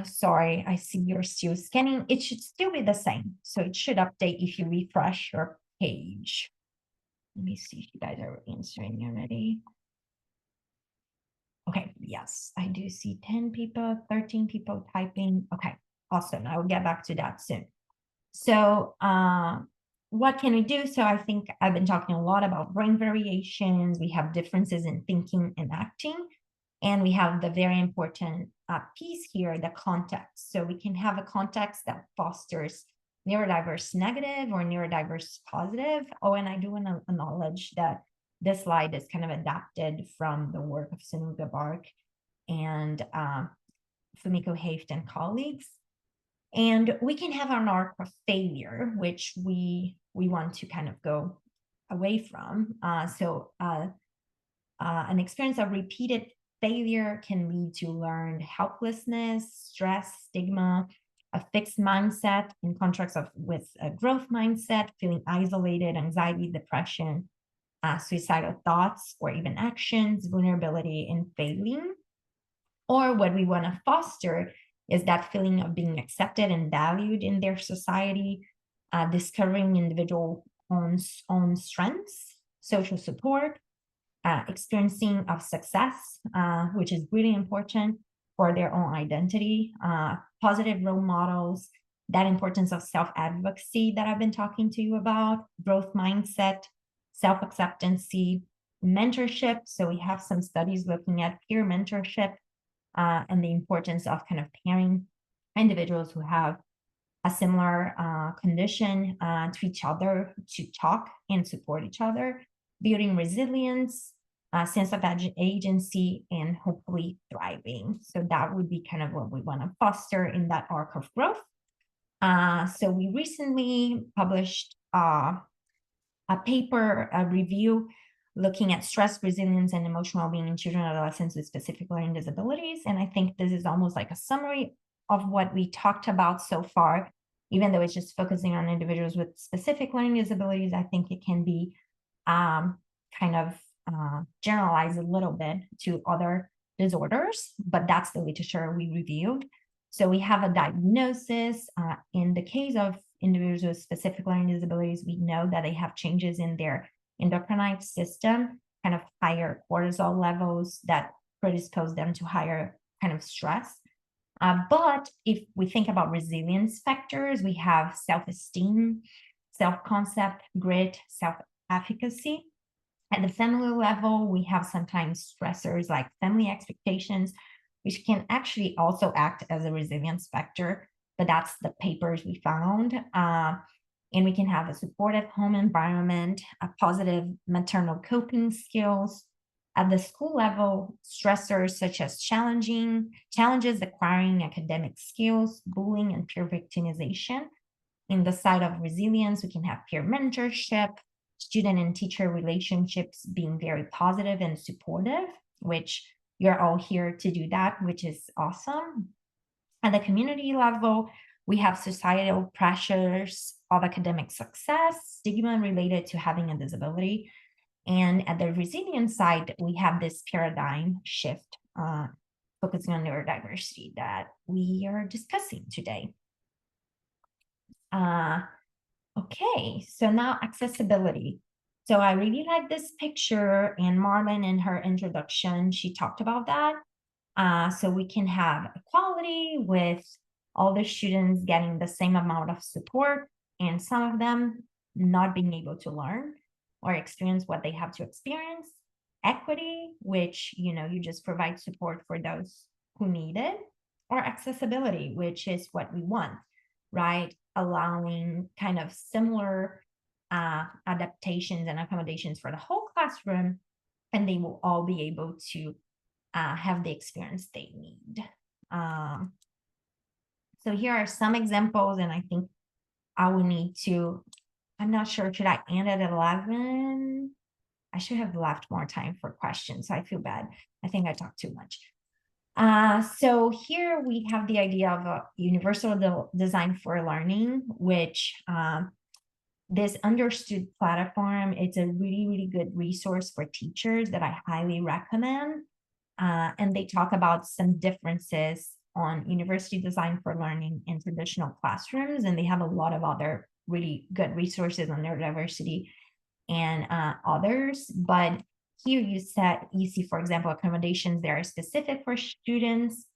Sorry, I see you're still scanning. It should still be the same. So it should update if you refresh your page. Let me see if you guys are answering already. Okay, yes, I do see 10 people, 13 people typing. Okay, awesome. I will get back to that soon. So what can we do? So I think I've been talking a lot about brain variations. We have differences in thinking and acting. And we have the very important piece here, the context. So we can have a context that fosters neurodiverse negative or neurodiverse positive. Oh, and I do want to acknowledge that this slide is kind of adapted from the work of Sunuga Bark and Fumiko Haft and colleagues. And we can have an arc of failure, which we want to kind of go away from. An experience of repeated failure can lead to learned helplessness, stress, stigma, a fixed mindset in contrast with a growth mindset, feeling isolated, anxiety, depression, suicidal thoughts, or even actions, vulnerability, and failing. Or what we want to foster is that feeling of being accepted and valued in their society, discovering individual own strengths, social support, experiencing of success, which is really important for their own identity, positive role models, that importance of self-advocacy that I've been talking to you about, growth mindset, self-acceptance, mentorship. So we have some studies looking at peer mentorship and the importance of kind of pairing individuals who have a similar condition to each other to talk and support each other, building resilience, sense of agency, and hopefully thriving. So that would be kind of what we want to foster in that arc of growth. So we recently published a paper, a review, looking at stress, resilience, and emotional well-being in children and adolescents with specific learning disabilities. And I think this is almost like a summary of what we talked about so far. Even though it's just focusing on individuals with specific learning disabilities, I think it can be kind of generalized a little bit to other disorders, but that's the literature we reviewed. So we have a diagnosis. In the case of individuals with specific learning disabilities, we know that they have changes in their endocrine system, kind of higher cortisol levels that predispose them to higher kind of stress. But if we think about resilience factors, we have self-esteem, self-concept, grit, self-efficacy. At the family level, we have sometimes stressors like family expectations, which can actually also act as a resilience factor, but that's the papers we found. And we can have a supportive home environment, a positive maternal coping skills. At the school level, stressors such as challenges acquiring academic skills, bullying, and peer victimization. In the side of resilience, we can have peer mentorship, student and teacher relationships being very positive and supportive, which you're all here to do that, which is awesome. At the community level, we have societal pressures of academic success, stigma related to having a disability. And at the resilience side, we have this paradigm shift focusing on neurodiversity that we are discussing today. Okay, so now accessibility. So I really like this picture, and Marlon in her introduction, she talked about that. So we can have equality with all the students getting the same amount of support, and some of them not being able to learn or experience what they have to experience. Equity, which, you just provide support for those who need it. Or accessibility, which is what we want, right? Allowing kind of similar adaptations and accommodations for the whole classroom, and they will all be able to have the experience they need. So here are some examples, and I think I will need to, I'm not sure, should I end at 11? I should have left more time for questions, so I feel bad. I think I talked too much. So here we have the idea of a universal design for learning, which this understood platform, it's a really, really good resource for teachers that I highly recommend. And they talk about some differences on university design for learning in traditional classrooms, and they have a lot of other really good resources on neurodiversity and others. But here you see, for example, accommodations that are specific for students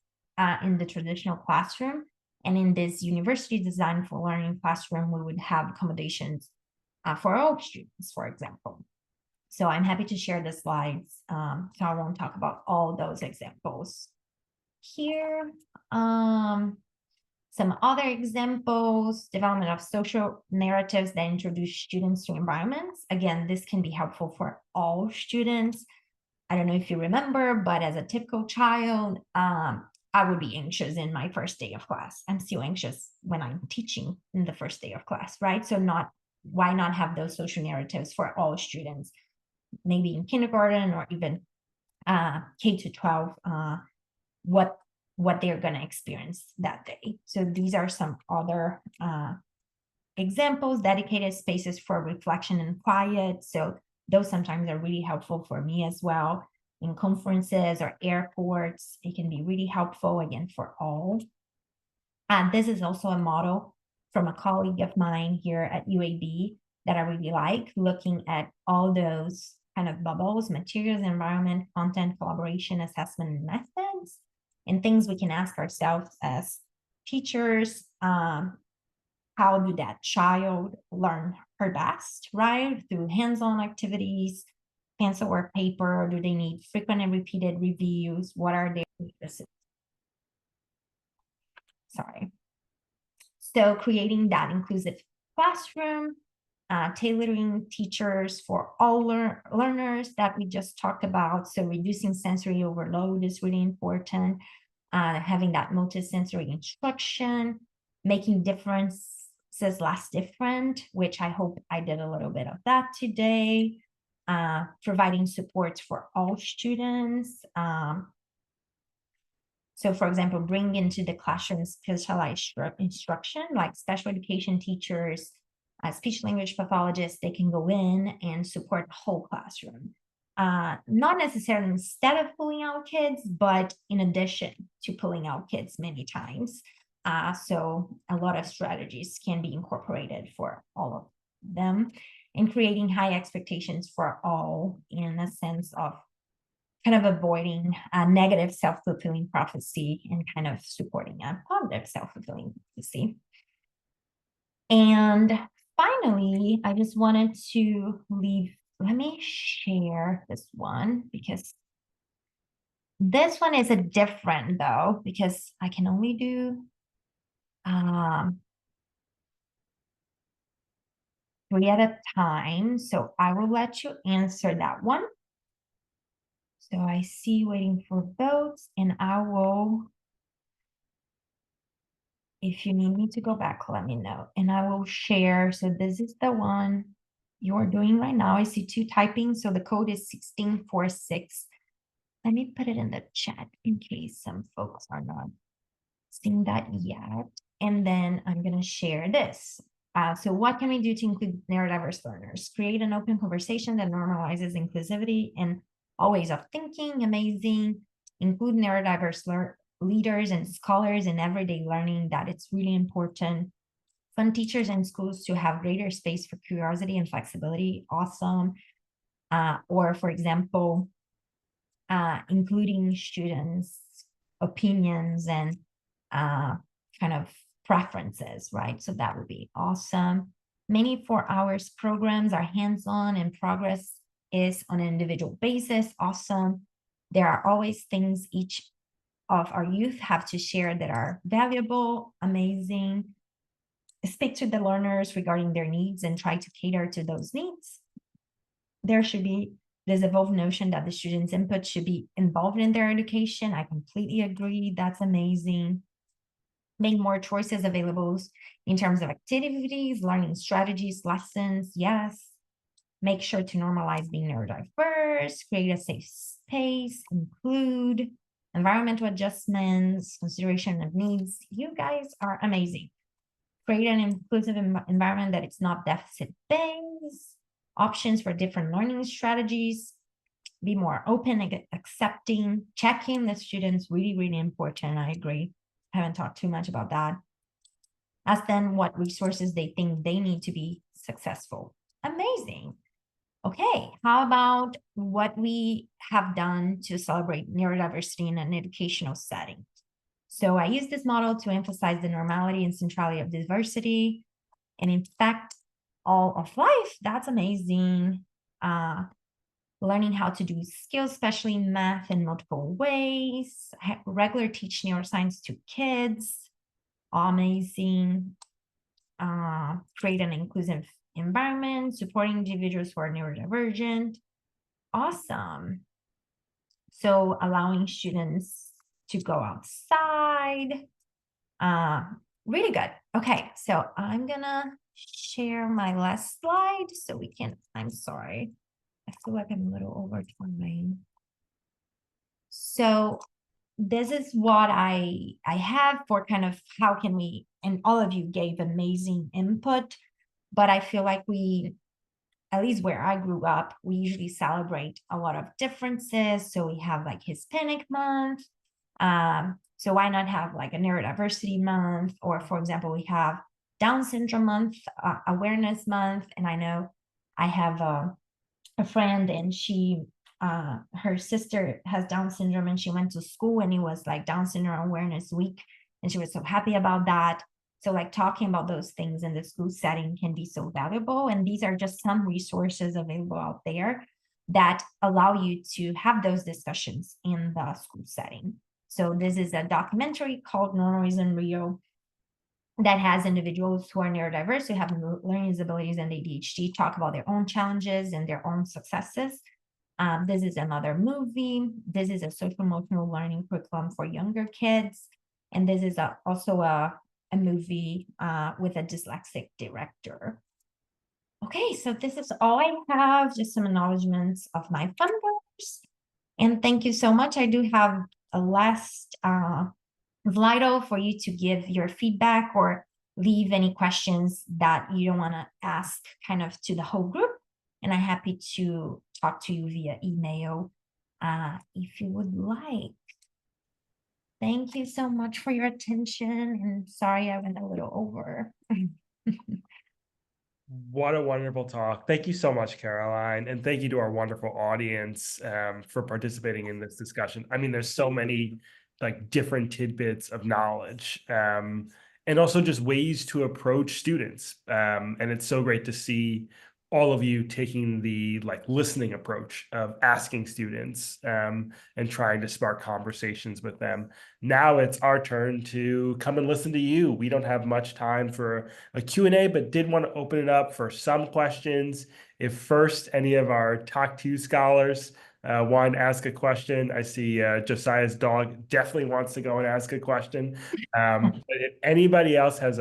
in the traditional classroom. And in this university design for learning classroom, we would have accommodations for all students, for example. So I'm happy to share the slides. So I won't talk about all those examples here. Some other examples: development of social narratives that introduce students to environments. Again, this can be helpful for all students. I don't know if you remember, but as a typical child, I would be anxious in my first day of class. I'm still anxious when I'm teaching in the first day of class, right? So why not have those social narratives for all students? Maybe in kindergarten or even K to 12, what they're going to experience that day. So these are some other examples: dedicated spaces for reflection and quiet. So those sometimes are really helpful for me as well. In conferences or airports, it can be really helpful, again, for all. And this is also a model from a colleague of mine here at UAB that I really like, looking at all those kind of bubbles: materials, environment, content, collaboration, assessment, and methods, and things we can ask ourselves as teachers. How do that child learn her best, right? Through hands-on activities, pencil or paper, or do they need frequent and repeated reviews? What are their weaknesses? Sorry. So creating that inclusive classroom, tailoring teachers for all learners that we just talked about. So reducing sensory overload is really important. Having that multisensory instruction, making differences less different, which I hope I did a little bit of that today. Providing support for all students. So for example, bring into the classroom specialized instruction, like special education teachers, speech language pathologists, they can go in and support the whole classroom. Not necessarily instead of pulling out kids, but in addition to pulling out kids many times. So a lot of strategies can be incorporated for all of them, and creating high expectations for all in a sense of kind of avoiding a negative self-fulfilling prophecy and kind of supporting a positive self-fulfilling prophecy. And finally, I just wanted to leave, let me share this one, because this one is a different though, because I can only do 3 at a time. So I will let you answer that one. So I see waiting for votes, and I will, if you need me to go back, let me know, and I will share. So this is the one you're doing right now. I see 2 typing, so the code is 1646. Let me put it in the chat in case some folks are not seeing that yet. And then I'm going to share this. So what can we do to include neurodiverse learners? Create an open conversation that normalizes inclusivity and all ways of thinking. Amazing. Include neurodiverse leaders and scholars in everyday learning. That it's really important. Fund teachers and schools to have greater space for curiosity and flexibility. Awesome. Or for example, including students' opinions and kind of preferences, right? So that would be awesome. Many 4-hour programs are hands-on, and progress is on an individual basis. Awesome. There are always things each of our youth have to share that are valuable. Amazing. Speak to the learners regarding their needs and try to cater to those needs. There should be this evolved notion that the students' input should be involved in their education. I completely agree. That's amazing. Make more choices available in terms of activities, learning strategies, lessons. Yes. Make sure to normalize being neurodiverse, create a safe space, include environmental adjustments, consideration of needs. You guys are amazing. Create an inclusive environment that it's not deficit-based. Options for different learning strategies. Be more open and accepting. Checking the students, really, really important. I agree. I haven't talked too much about that. Ask them what resources they think they need to be successful. Amazing. Okay, how about what we have done to celebrate neurodiversity in an educational setting? So I use this model to emphasize the normality and centrality of diversity. And in fact, all of life, that's amazing. Learning how to do skills, especially in math, in multiple ways. Regular teach neuroscience to kids. Amazing. Create an inclusive environment, supporting individuals who are neurodivergent. Awesome. So allowing students to go outside. Really good. Okay, so I'm gonna share my last slide so we can, I'm sorry. I feel like I'm a little over time. So this is what I have for kind of how can we, and all of you gave amazing input, but I feel like we, at least where I grew up, we usually celebrate a lot of differences. So we have like Hispanic month. So why not have like a neurodiversity month? Or for example, we have Down syndrome month, awareness month. And I know I have a friend, and she, her sister has Down syndrome, and she went to school and it was like Down syndrome awareness week. And she was so happy about that. So like talking about those things in the school setting can be so valuable. And these are just some resources available out there that allow you to have those discussions in the school setting. So this is a documentary called No Noise in Rio, that has individuals who are neurodiverse, who have learning disabilities and ADHD, talk about their own challenges and their own successes. This is another movie. This is a socio-emotional learning curriculum for younger kids. And this is also a movie with a dyslexic director. Okay, so this is all I have, just some acknowledgements of my funders. And thank you so much. I do have a last Slido for you to give your feedback or leave any questions that you don't want to ask kind of to the whole group. And I'm happy to talk to you via email if you would like. Thank you so much for your attention. And sorry I went a little over. What a wonderful talk. Thank you so much, Caroline. And thank you to our wonderful audience for participating in this discussion. I mean, there's so many like different tidbits of knowledge and also just ways to approach students. And it's so great to see all of you taking the like listening approach of asking students and trying to spark conversations with them. Now it's our turn to come and listen to you. We don't have much time for a Q&A, but did want to open it up for some questions. If first any of our Talk To scholars want to ask a question, I see Josiah's dog definitely wants to go and ask a question. But if anybody else has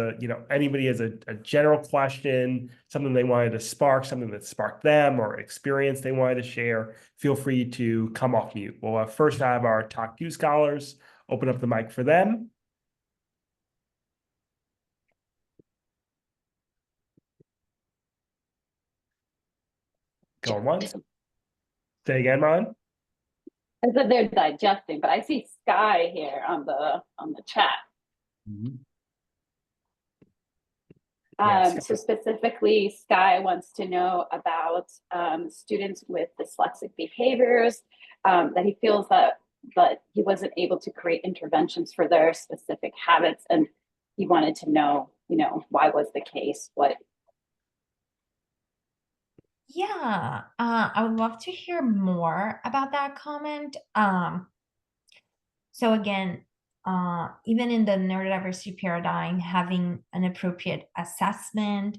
anybody has a general question, something they wanted to spark, something that sparked them or experience they wanted to share, feel free to come off mute. We'll first have our Talk To scholars open up the mic for them. Going once. Say again, Ron. I said they're digesting, but I see Sky here on the chat. Mm-hmm. So specifically, Sky wants to know about students with dyslexic behaviors, that he feels that he wasn't able to create interventions for their specific habits, and he wanted to know, why was the case? Yeah, I would love to hear more about that comment. So again, even in the neurodiversity paradigm, having an appropriate assessment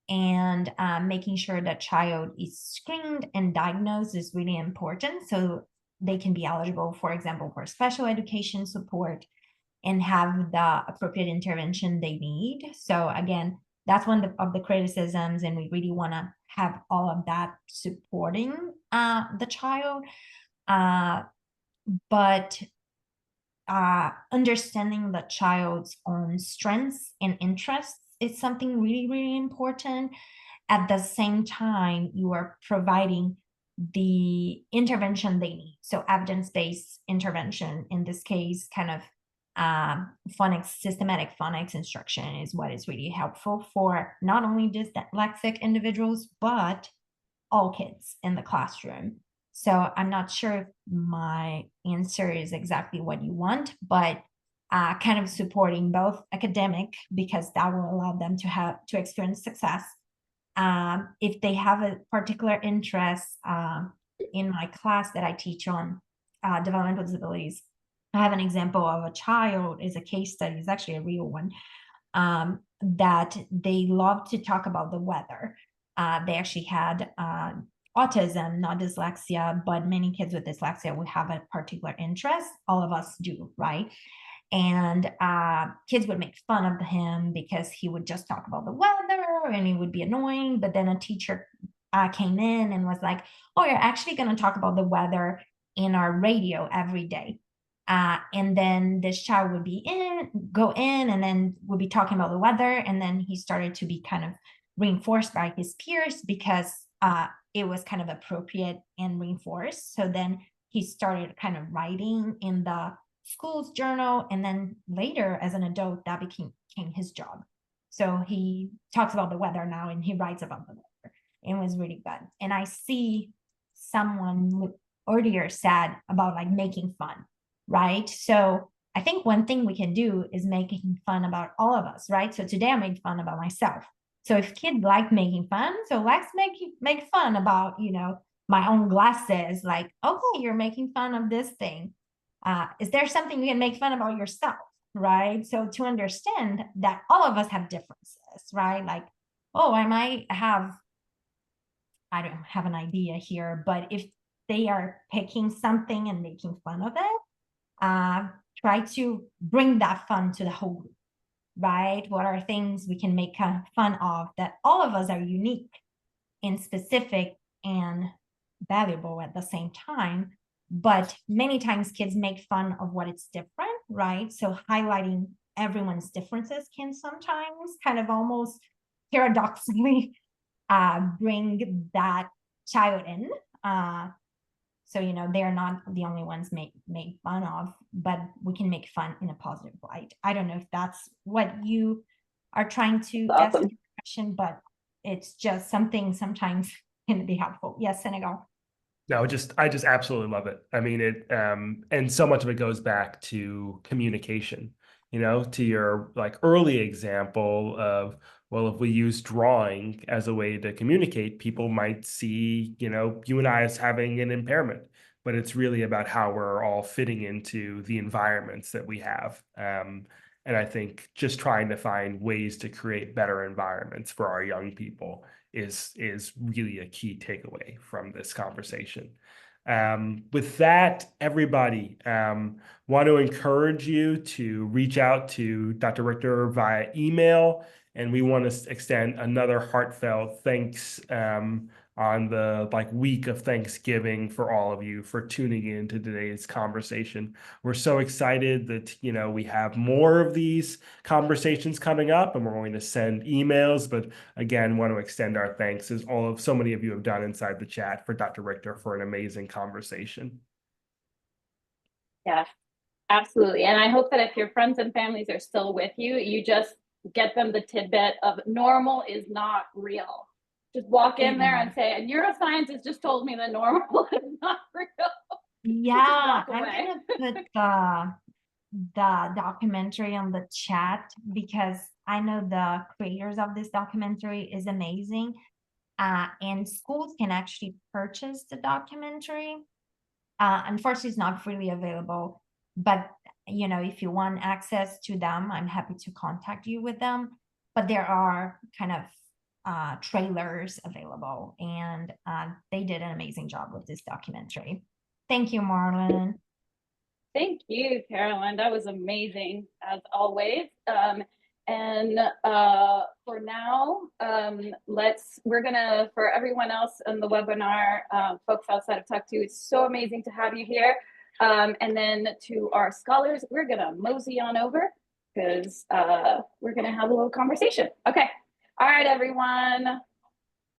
and making sure that child is screened and diagnosed is really important. So they can be eligible, for example, for special education support and have the appropriate intervention they need. So again, that's one of the criticisms, and we really want to have all of that supporting the child. But understanding the child's own strengths and interests is something really, really important. At the same time, you are providing the intervention they need. So evidence-based intervention, in this case, kind of systematic phonics instruction is what is really helpful for not only dyslexic individuals, but all kids in the classroom. So I'm not sure if my answer is exactly what you want, but kind of supporting both academic, because that will allow them to experience success. If they have a particular interest in my class that I teach on developmental disabilities, I have an example of a child, is a case study, it's actually a real one, that they love to talk about the weather. They actually had autism, not dyslexia, but many kids with dyslexia would have a particular interest. All of us do, right? And kids would make fun of him because he would just talk about the weather and he would be annoying. But then a teacher came in and was like, oh, you're actually going to talk about the weather in our radio every day. And then this child would go in and then would be talking about the weather. And then he started to be kind of reinforced by his peers because it was kind of appropriate and reinforced. So then he started kind of writing in the school's journal. And then later, as an adult, that became his job. So he talks about the weather now and he writes about the weather. It was really good. And I see someone earlier said about like making fun, right? So I think one thing we can do is making fun about all of us, right? So today I made fun about myself. So if kids like making fun, so let's make fun about, my own glasses, like, okay, you're making fun of this thing. Is there something you can make fun about yourself? right? So to understand that all of us have differences, right? Like, oh, I might have, I don't have an idea here, but if they are picking something and making fun of it, try to bring that fun to the whole group, right? What are things we can make kind of fun of, that all of us are unique and specific and valuable at the same time. But many times kids make fun of what is different, right? So highlighting everyone's differences can sometimes kind of almost paradoxically bring that child in. So, you know, they're not the only ones made fun of, but we can make fun in a positive light. I don't know if that's what you are trying to ask Awesome. the question, but it's just something sometimes can be helpful. Yes, Senegal. No, I just absolutely love it. I mean, and so much of it goes back to communication, you know, to your like early example of, well, if we use drawing as a way to communicate, people might see, you know, you and I as having an impairment, but it's really about how we're all fitting into the environments that we have. And I think just trying to find ways to create better environments for our young people is really a key takeaway from this conversation. With that, everybody, want to encourage you to reach out to Dr. Richter via email, and we want to extend another heartfelt thanks on the week of Thanksgiving for all of you for tuning in to today's conversation. We're so excited that, you know, we have more of these conversations coming up, and we're going to send emails, but again, want to extend our thanks, as so many of you have done inside the chat, for Dr. Richter for an amazing conversation. Yeah, absolutely. And I hope that if your friends and families are still with you, you just get them the tidbit of normal is not real. Just walk in there and say, neuroscience has just told me that normal is not real. Yeah, I'm gonna put the documentary on the chat because I know the creators of this documentary is amazing. And schools can actually purchase the documentary. Unfortunately, it's not freely available, but you know, if you want access to them, I'm happy to contact you with them. But there are kind of trailers available, and they did an amazing job with this documentary. Thank you, Marlon. Thank you, Caroline. That was amazing, as always. And for now, we're gonna, for everyone else in the webinar, folks outside of Talk 2, it's so amazing to have you here. And then to our scholars, we're gonna mosey on over because we're gonna have a little conversation. Okay. All right, everyone.